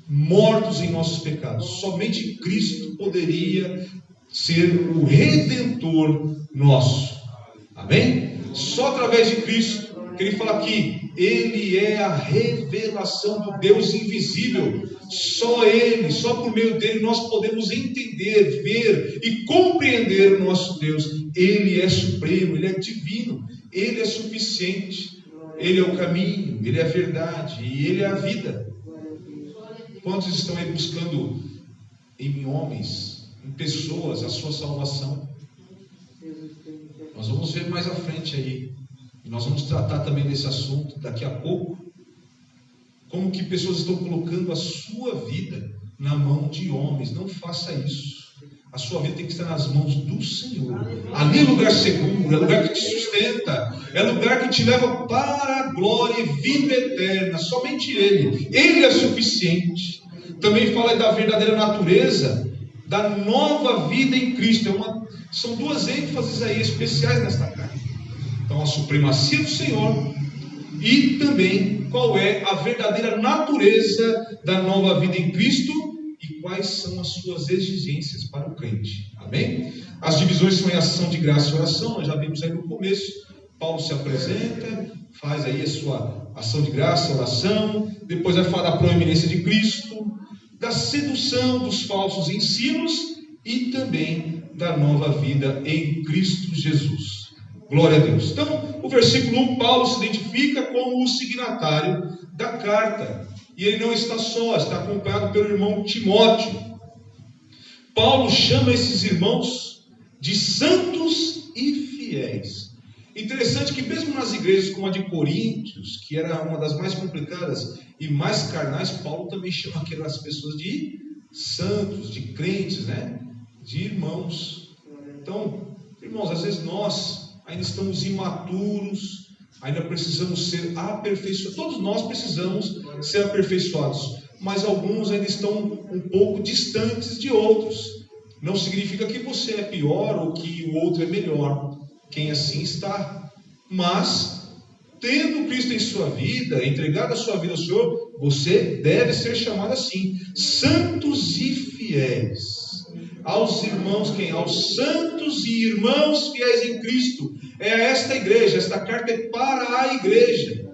mortos em nossos pecados. Somente Cristo poderia ser o redentor nosso. Amém? Só através de Cristo, que ele fala aqui, Ele é a revelação do Deus invisível. Só Ele, só por meio dele nós podemos entender, ver e compreender o nosso Deus. Ele é supremo, Ele é divino, Ele é suficiente, Ele é o caminho, Ele é a verdade e Ele é a vida. Quantos estão aí buscando em homens, em pessoas, a sua salvação? Nós vamos ver mais à frente aí. E nós vamos tratar também desse assunto daqui a pouco. Como que pessoas estão colocando a sua vida na mão de homens. Não faça isso. A sua vida tem que estar nas mãos do Senhor. Ali é lugar seguro, é lugar que te sustenta, é lugar que te leva para a glória e vida eterna. Somente Ele é suficiente. Também fala da verdadeira natureza, da nova vida em Cristo. São duas ênfases aí especiais nesta carta. Então, a supremacia do Senhor e também qual é a verdadeira natureza da nova vida em Cristo e quais são as suas exigências para o crente. Amém? As divisões são em ação de graça e oração. Nós já vimos aí no começo. Paulo se apresenta, faz aí a sua ação de graça, oração. Depois vai falar da proeminência de Cristo, da sedução dos falsos ensinos e também da nova vida em Cristo Jesus. Glória a Deus. Então, o versículo 1, Paulo se identifica como o signatário da carta. E ele não está só, está acompanhado pelo irmão Timóteo. Paulo chama esses irmãos de santos e fiéis. Interessante que mesmo nas igrejas como a de Coríntios, que era uma das mais complicadas e mais carnais, Paulo também chama aquelas pessoas de santos, de crentes, né? De irmãos. Então, irmãos, às vezes nós ainda estamos imaturos, ainda precisamos ser aperfeiçoados. Todos nós precisamos ser aperfeiçoados, mas alguns ainda estão um pouco distantes de outros. Não significa que você é pior ou que o outro é melhor. Quem assim está. Mas, tendo Cristo em sua vida, entregado a sua vida ao Senhor, você deve ser chamado assim, santos e fiéis. Aos irmãos, quem? Aos santos e irmãos fiéis em Cristo. É esta igreja, esta carta é para a igreja.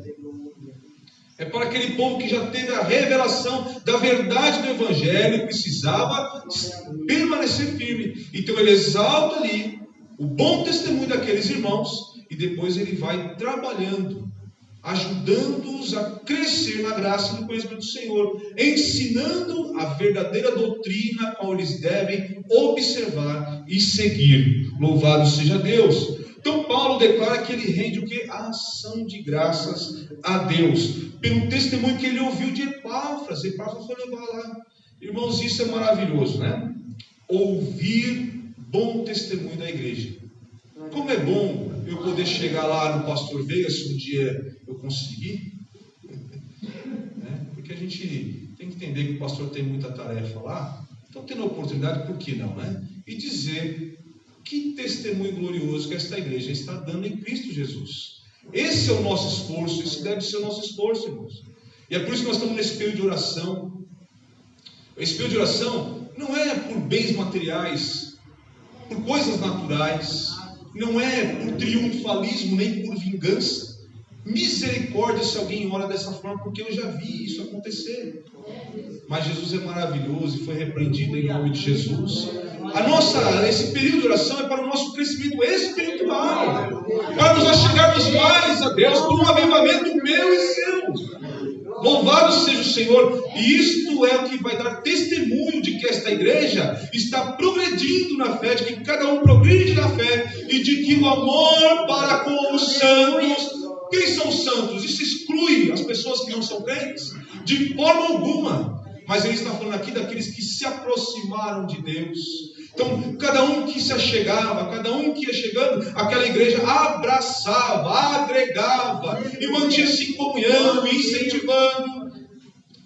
É para aquele povo que já teve a revelação da verdade do Evangelho e precisava permanecer firme. Então ele exalta ali o bom testemunho daqueles irmãos e depois ele vai trabalhando, ajudando-os a crescer na graça e no conhecimento do Senhor, ensinando a verdadeira doutrina a qual eles devem observar e seguir. Louvado seja Deus! Então Paulo declara que ele rende o que? A ação de graças a Deus, pelo testemunho que ele ouviu de Epáfras. Epáfras foi levar lá. Irmãos, isso é maravilhoso, né? Ouvir bom testemunho da igreja. Como é bom eu poder chegar lá no pastor Veiga, se um dia eu conseguir, né? Porque a gente tem que entender que o pastor tem muita tarefa lá. Então, tendo a oportunidade, por que não, né? E dizer que testemunho glorioso que esta igreja está dando em Cristo Jesus. Esse é o nosso esforço, esse deve ser o nosso esforço, irmãos. E é por isso que nós estamos nesse período de oração. Esse período de oração não é por bens materiais, por coisas naturais, não é por triunfalismo, nem por vingança. Misericórdia se alguém ora dessa forma, porque eu já vi isso acontecer. Mas Jesus é maravilhoso e foi repreendido em nome de Jesus. Esse período de oração é para o nosso crescimento espiritual, para nos achegarmos mais a Deus, por um avivamento meu e seu. Louvado seja o Senhor. E isto é o que vai dar testemunho de que esta igreja está progredindo na fé, de que cada um progride na fé, e de que o amor para com os santos. Quem são os santos? Isso exclui as pessoas que não são crentes? De forma alguma. Mas ele está falando aqui daqueles que se aproximaram de Deus. Então, cada um que se achegava, cada um que ia chegando, aquela igreja abraçava, agregava, e mantinha-se em comunhão, incentivando,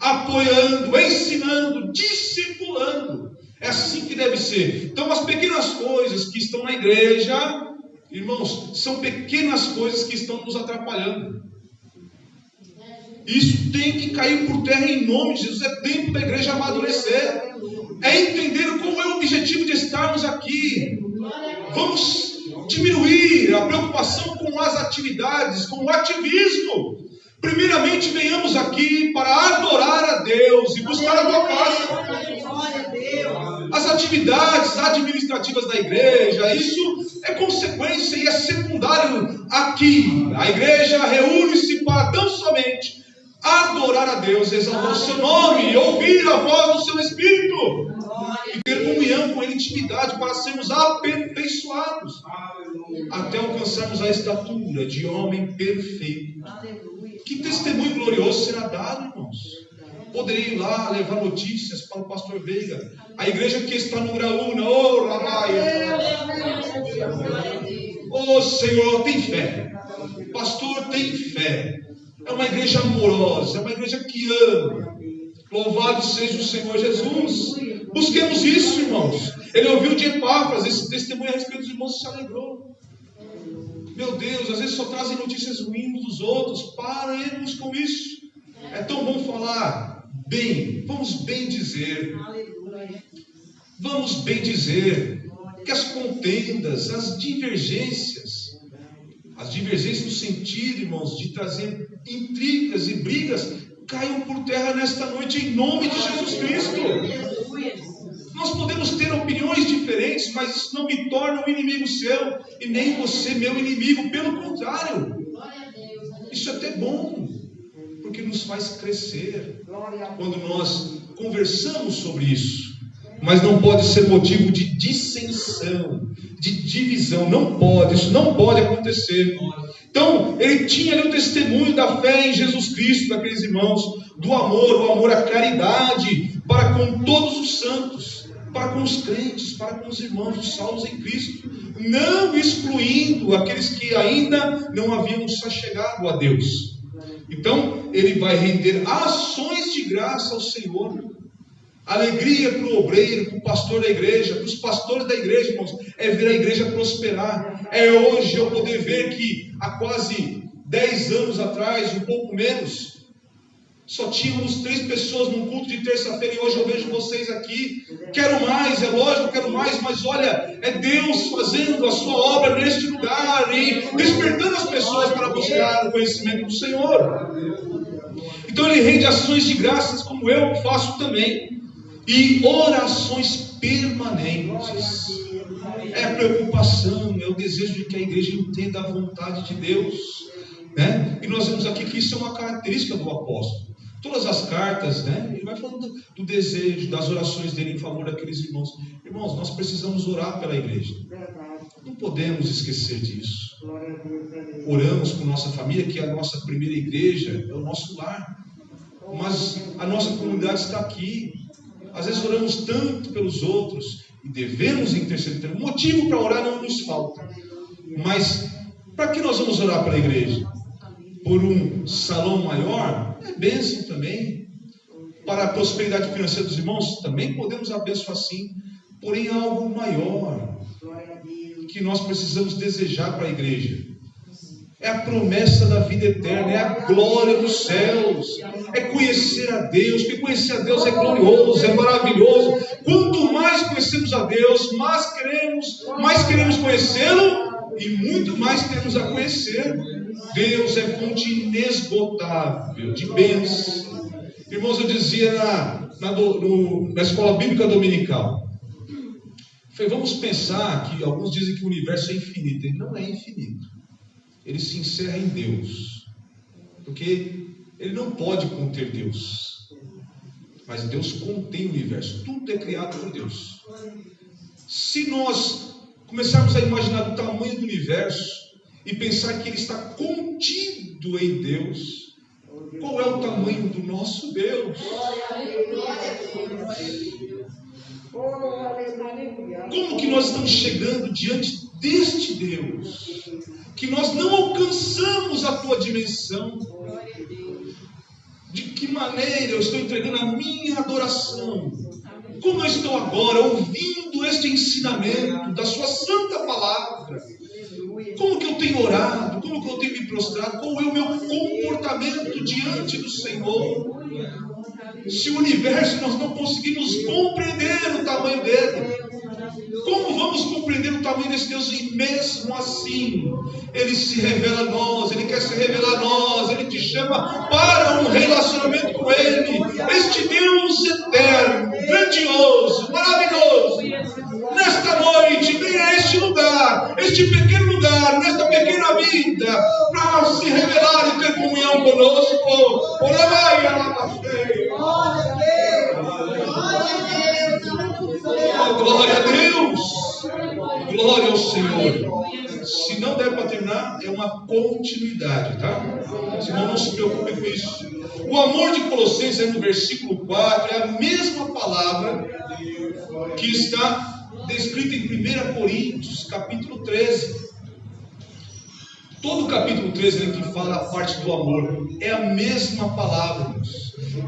apoiando, ensinando, discipulando. É assim que deve ser. Então, as pequenas coisas que estão na igreja, irmãos, são pequenas coisas que estão nos atrapalhando. Isso tem que cair por terra em nome de Jesus. É tempo da igreja amadurecer. É entender qual é o objetivo de estarmos aqui. Vamos diminuir a preocupação com as atividades, com o ativismo. Primeiramente, venhamos aqui para adorar a Deus e buscar a tua face. As atividades administrativas da igreja, isso é consequência e é secundário aqui. A igreja reúne-se para tão somente adorar a Deus, exaltar o seu nome, ouvir a voz do seu Espírito e ter comunhão com Ele intimidade, para sermos aperfeiçoados, até alcançarmos a estatura de homem perfeito. Que testemunho glorioso será dado, irmãos. Poderia ir lá levar notícias para o pastor Veiga, a igreja que está no Graúna, Senhor, tem fé. Pastor, tem fé. É uma igreja amorosa, é uma igreja que ama. Louvado seja o Senhor Jesus. Busquemos isso, irmãos. Ele ouviu de Epáfras esse testemunho a respeito dos irmãos e se alegrou. Meu Deus, às vezes só trazem notícias ruins dos outros. Paremos com isso. É tão bom falar bem. Vamos bem dizer. Vamos bem dizer que as contendas, as divergências no sentido, irmãos, de trazer intrigas e brigas, caiam por terra nesta noite em nome de Jesus Cristo. Nós podemos ter opiniões diferentes, mas isso não me torna um inimigo seu e nem você meu inimigo. Pelo contrário, isso é até bom, porque nos faz crescer quando nós conversamos sobre isso. Mas não pode ser motivo de dissensão, de divisão. Não pode, isso não pode acontecer. Então, ele tinha ali o testemunho da fé em Jesus Cristo, daqueles irmãos, do amor, o amor à caridade, para com todos os santos, para com os crentes, para com os irmãos, os salvos em Cristo, não excluindo aqueles que ainda não haviam se achegado a Deus. Então, ele vai render ações de graça ao Senhor. Alegria para o obreiro, para o pastor da igreja, para os pastores da igreja, irmãos, é ver a igreja prosperar. É hoje eu poder ver que há quase 10 anos atrás, um pouco menos, só tínhamos 3 pessoas num culto de terça-feira e hoje eu vejo vocês aqui. Quero mais, é lógico, quero mais, mas olha, é Deus fazendo a sua obra neste lugar e despertando as pessoas para buscar o conhecimento do Senhor. Então ele rende ações de graças, como eu faço também. E orações permanentes. É a preocupação, é o desejo de que a igreja entenda a vontade de Deus, né? E nós vemos aqui que isso é uma característica do apóstolo. Todas as cartas, né? Ele vai falando do desejo, das orações dele em favor daqueles irmãos. Irmãos, nós precisamos orar pela igreja. Não podemos esquecer disso. Oramos por nossa família, que é a nossa primeira igreja, é o nosso lar. Mas a nossa comunidade está aqui. Às vezes oramos tanto pelos outros e devemos interceder. Motivo para orar não nos falta. Mas para que nós vamos orar para a igreja? Por um salão maior? É bênção também. Para a prosperidade financeira dos irmãos? Também podemos abençoar sim. Porém, algo maior que nós precisamos desejar para a igreja. É a promessa da vida eterna, é a glória dos céus, é conhecer a Deus, porque conhecer a Deus é glorioso, é maravilhoso. Quanto mais conhecemos a Deus, mais queremos conhecê-lo e muito mais temos a conhecer. Deus é fonte inesgotável de bênçãos. Irmãos, eu dizia na escola bíblica dominical, vamos pensar que alguns dizem que o universo é infinito. Ele não é infinito. Ele se encerra em Deus, porque ele não pode conter Deus, mas Deus contém o universo, tudo é criado por Deus. Se nós começarmos a imaginar o tamanho do universo e pensar que ele está contido em Deus, qual é o tamanho do nosso Deus? Como que nós estamos chegando diante deste Deus, que nós não alcançamos a tua dimensão? De que maneira eu estou entregando a minha adoração? Como eu estou agora ouvindo este ensinamento da sua santa palavra? Como que eu tenho orado? Como que eu tenho me prostrado? Qual é o meu comportamento diante do Senhor? Se o universo nós não conseguimos compreender o tamanho dele, como vamos compreender o tamanho desse Deus? E mesmo assim, Ele se revela a nós, Ele quer se revelar a nós, Ele te chama para um relacionamento com Ele. Este Deus eterno, grandioso, maravilhoso, nesta noite, vem a este lugar, este pequeno lugar, nesta pequena vida, para se revelar e ter comunhão conosco. Glória a Deus! Glória ao Senhor. Se não der para terminar, é uma continuidade, tá? Senão não se preocupe com isso. O amor de Colossenses, aí no versículo 4, é a mesma palavra que está descrita em 1 Coríntios, capítulo 13. Todo o capítulo 13 ali que fala a parte do amor, é a mesma palavra.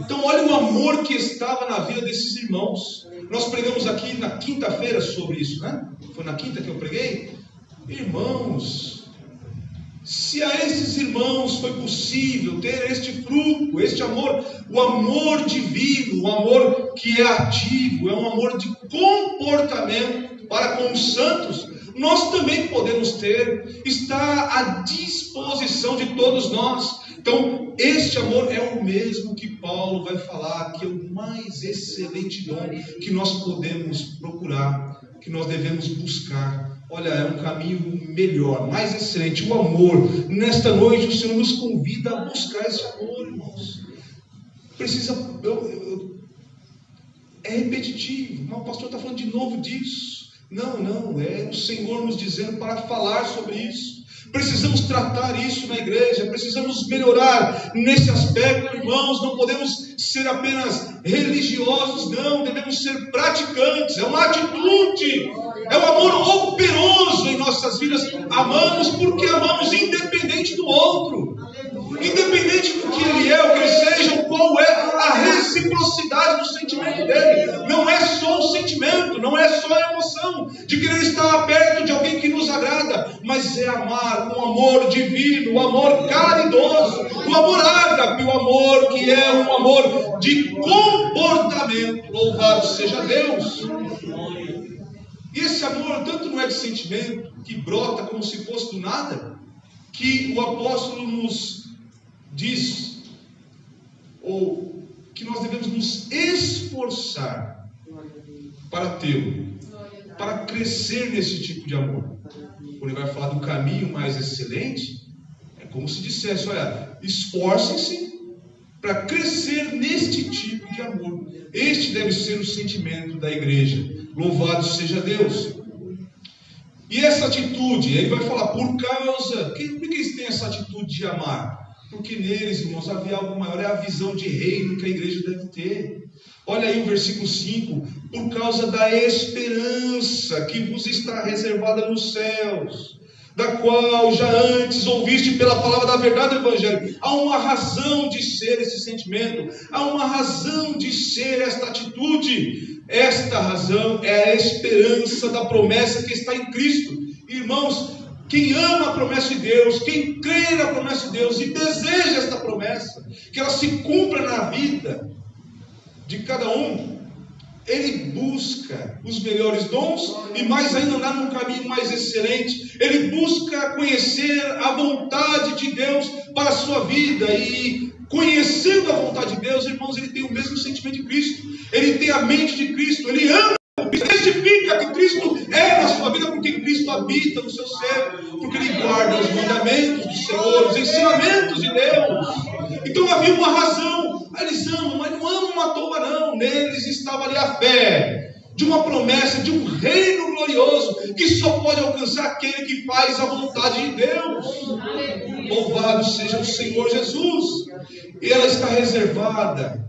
Então olha o amor que estava na vida desses irmãos. Nós pregamos aqui na quinta-feira sobre isso, né? Foi na quinta que eu preguei? Irmãos, se a esses irmãos foi possível ter este fruto, este amor, o amor divino, o amor que é ativo, é um amor de comportamento para com os santos, nós também podemos ter, está à disposição de todos nós. Então, este amor é o mesmo que Paulo vai falar, que é o mais excelente dom que nós podemos procurar, que nós devemos buscar. Olha, é um caminho melhor, mais excelente, o amor. Nesta noite o Senhor nos convida a buscar esse amor, irmãos. É repetitivo. Mas o pastor está falando de novo disso. Não, é o Senhor nos dizendo para falar sobre isso. Precisamos tratar isso na igreja, precisamos melhorar nesse aspecto, irmãos. Não podemos ser apenas religiosos, não, devemos ser praticantes. É uma atitude, é um amor operoso em nossas vidas. Amamos porque amamos independente do outro, independente do que ele é, o que ele seja, qual é a reciprocidade do sentimento dele. Não é só o sentimento, não é só a emoção de querer estar perto de alguém que nos agrada, mas é amar com amor divino, o amor caridoso, o amor ágape, o amor que é um amor de comportamento. Louvado seja Deus. E esse amor tanto não é de sentimento, que brota como se fosse do nada, que o apóstolo nos diz, ou que nós devemos nos esforçar para tê-lo, para crescer nesse tipo de amor. Quando ele vai falar do caminho mais excelente, é como se dissesse, olha, esforcem-se para crescer neste tipo de amor. Este deve ser o sentimento da igreja. Louvado seja Deus. E essa atitude, ele vai falar, por causa, por que eles têm essa atitude de amar? Porque neles, irmãos, havia algo maior, é a visão de reino que a igreja deve ter. Olha aí o versículo 5, por causa da esperança que vos está reservada nos céus, da qual já antes ouviste pela palavra da verdade do Evangelho. Há uma razão de ser esse sentimento, há uma razão de ser esta atitude. Esta razão é a esperança da promessa que está em Cristo. Irmãos, quem ama a promessa de Deus, quem crê na promessa de Deus e deseja esta promessa, que ela se cumpra na vida de cada um, ele busca os melhores dons e mais ainda andar num caminho mais excelente. Ele busca conhecer a vontade de Deus para a sua vida, e conhecendo a vontade de Deus, irmãos, ele tem o mesmo sentimento de Cristo, ele tem a mente de Cristo, ele ama. Testifica que Cristo é na sua vida, porque Cristo habita no seu ser, porque ele guarda os mandamentos do Senhor, os ensinamentos de Deus. Então havia uma razão. Eles amam, mas não amam à toa, não. Neles estava ali a fé de uma promessa, de um reino glorioso, que só pode alcançar aquele que faz a vontade de Deus. Louvado seja o Senhor Jesus. E ela está reservada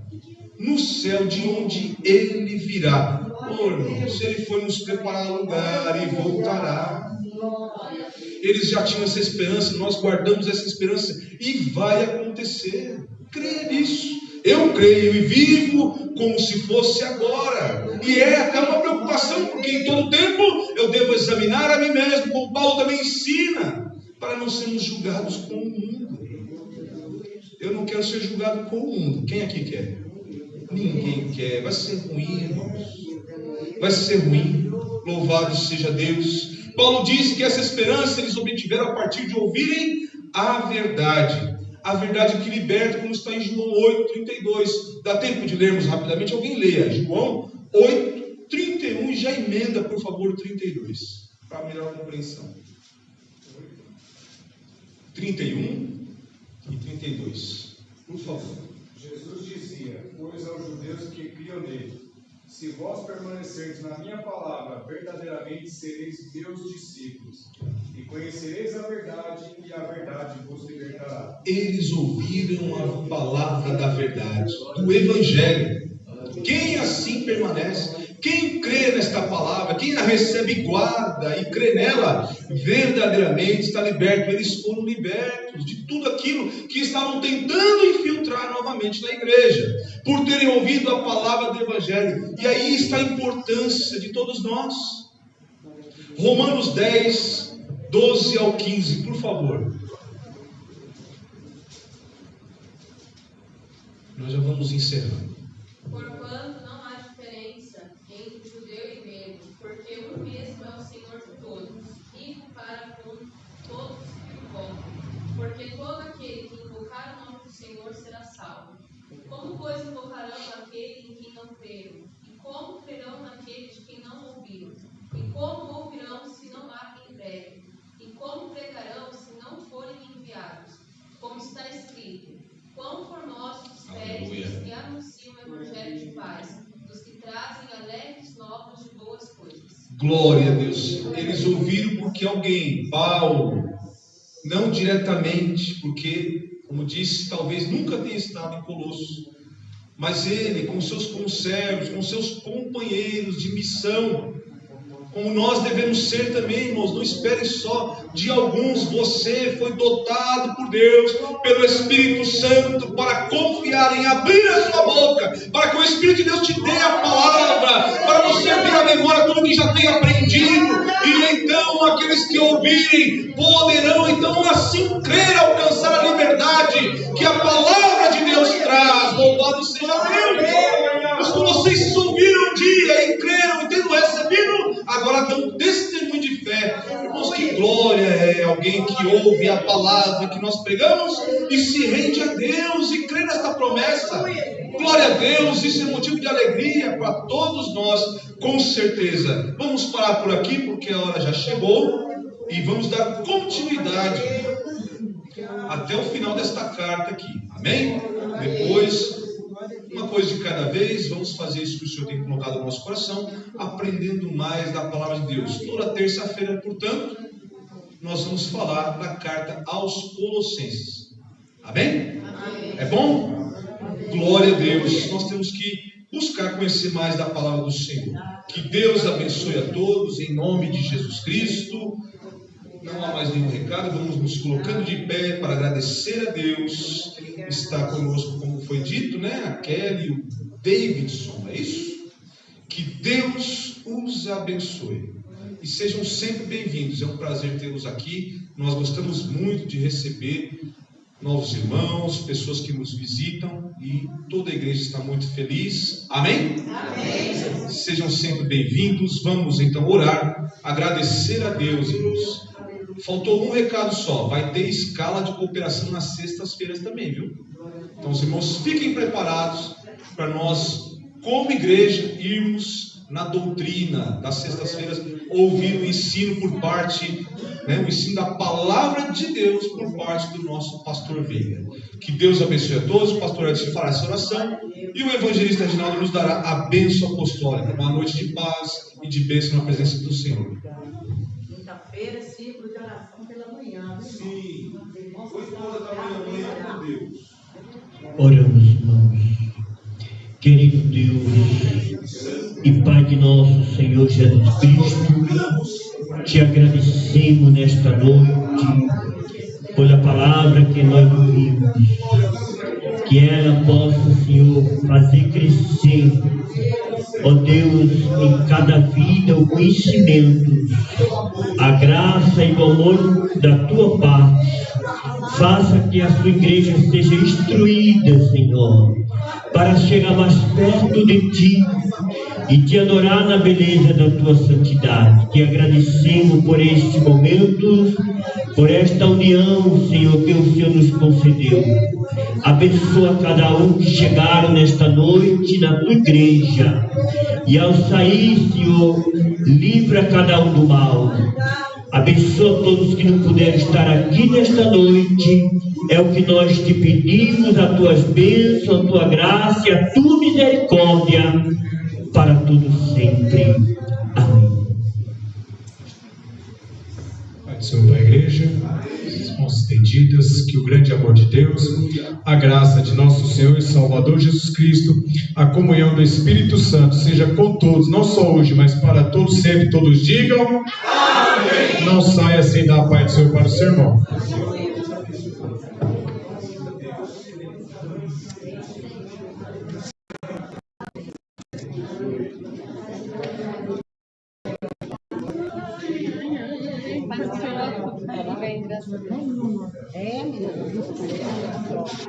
no céu, de onde ele virá. Se ele for nos preparar lugar e voltará. Eles já tinham essa esperança, nós guardamos essa esperança e vai acontecer. Creia nisso. Eu creio e vivo como se fosse agora. E é até uma preocupação, porque em todo tempo eu devo examinar a mim mesmo, como Paulo também ensina, para não sermos julgados com o mundo. Eu não quero ser julgado com o mundo. Quem aqui quer? Ninguém quer. Vai ser ruim, irmãos. Vai ser ruim. Louvado seja Deus. Paulo diz que essa esperança eles obtiveram a partir de ouvirem a verdade. A verdade que liberta, como está em João 8:32. Dá tempo de lermos rapidamente? Alguém leia João 8:31 e já emenda, por favor, 32, para melhor compreensão. 31 e 32, por favor. Jesus dizia, pois aos judeus que criam nele, Se vós permanecerdes na minha palavra, verdadeiramente sereis meus discípulos, e conhecereis a verdade, e a verdade vos libertará. Eles ouviram a palavra da verdade, do Evangelho. Quem assim permanece, quem crê nesta palavra, quem a recebe e guarda e crê nela, verdadeiramente está liberto. Eles foram libertos de tudo aquilo que estavam tentando infiltrar novamente na igreja, por terem ouvido a palavra do Evangelho. E aí está a importância de todos nós. Romanos 10, 12 ao 15, por favor. Nós já vamos encerrando. Porquanto não há diferença entre judeu e grego, porque um mesmo é o Senhor de todos, rico para com todos que o invocam. Porque todo aquele que invocar o nome do Senhor será salvo. Como, pois, invocarão aquele em quem não creram? E como crerão naquele de quem não ouviram? E como ouvirão se não há quem pregue? E como pregarão se não forem enviados? Como está escrito: quão formosos os pés dos que anunciam o evangelho de paz, dos que trazem alegres novas de boas coisas. Glória a Deus. Eles ouviram porque alguém, Paulo, não diretamente, porque, como disse, talvez nunca tenha estado em Colossos, mas ele, com seus conservos, com seus companheiros de missão, como nós devemos ser também, irmãos. Não espere só de alguns. Você foi dotado por Deus, pelo Espírito Santo, para confiar em abrir a sua boca, para que o Espírito de Deus te dê a palavra, para você ter a memória tudo que já tem aprendido, e então aqueles que ouvirem poderão então assim crer, alcançar a liberdade que a palavra de Deus traz. Louvado seja Deus. Mas como vocês ouviram um dia e creram e tendo recebido, agora dão testemunho de fé. Irmãos, que glória é alguém que ouve a palavra que nós pregamos e se rende a Deus e crê nesta promessa. Glória a Deus, isso é motivo de alegria para todos nós, com certeza. Vamos parar por aqui porque a hora já chegou e vamos dar continuidade até o final desta carta aqui. Amém? Depois, uma coisa de cada vez, vamos fazer isso que o Senhor tem colocado no nosso coração, aprendendo mais da palavra de Deus. Toda terça-feira, portanto, nós vamos falar da carta aos Colossenses. Amém? Amém. É bom? Glória a Deus. Nós temos que buscar conhecer mais da palavra do Senhor. Que Deus abençoe a todos, em nome de Jesus Cristo. Não há mais nenhum recado, vamos nos colocando de pé para agradecer a Deus. Está conosco, como foi dito, né? A Kelly e o Davidson, é isso? Que Deus os abençoe e sejam sempre bem-vindos. É um prazer tê-los aqui. Nós gostamos muito de receber novos irmãos, pessoas que nos visitam, e toda a igreja está muito feliz. Amém? Amém. Sejam sempre bem-vindos. Vamos então orar, agradecer a Deus, irmãos. Faltou um recado só: vai ter escala de cooperação nas sextas-feiras também, viu? Então os irmãos fiquem preparados para nós, como igreja, irmos na doutrina das sextas-feiras, ouvir o ensino por parte, o ensino da palavra de Deus por parte do nosso pastor Veiga. Que Deus abençoe a todos. O pastor Edson fará essa oração e o evangelista Reginaldo nos dará a bênção apostólica, uma noite de paz e de bênção na presença do Senhor. Quinta-feira, ciclo de oração pela manhã. Sim, 8 horas da manhã, com Deus. Oramos, irmãos. Querido Deus e Pai de nosso Senhor Jesus Cristo, te agradecemos nesta noite pela palavra que nós ouvimos, que ela possa, Senhor, fazer crescer, ó Deus, em cada vida o conhecimento, a graça e o amor da tua parte. Faça que a sua igreja seja instruída, Senhor, para chegar mais perto de ti e te adorar na beleza da tua santidade. Te agradecemos por este momento, por esta união, Senhor, que o Senhor nos concedeu. Abençoa cada um que chegaram nesta noite na tua igreja, e ao sair, Senhor, livra cada um do mal. Abençoa todos que não puderam estar aqui nesta noite. É o que nós te pedimos, as tuas bênçãos, a tua graça e a tua misericórdia, para todo sempre. Amém. Pai do Senhor da Igreja, as mãos estendidas, que o grande amor de Deus, a graça de nosso Senhor e Salvador Jesus Cristo, a comunhão do Espírito Santo seja com todos, não só hoje, mas para todos sempre. Todos digam amém. Não saia sem dar a paz do Senhor para o seu irmão. É,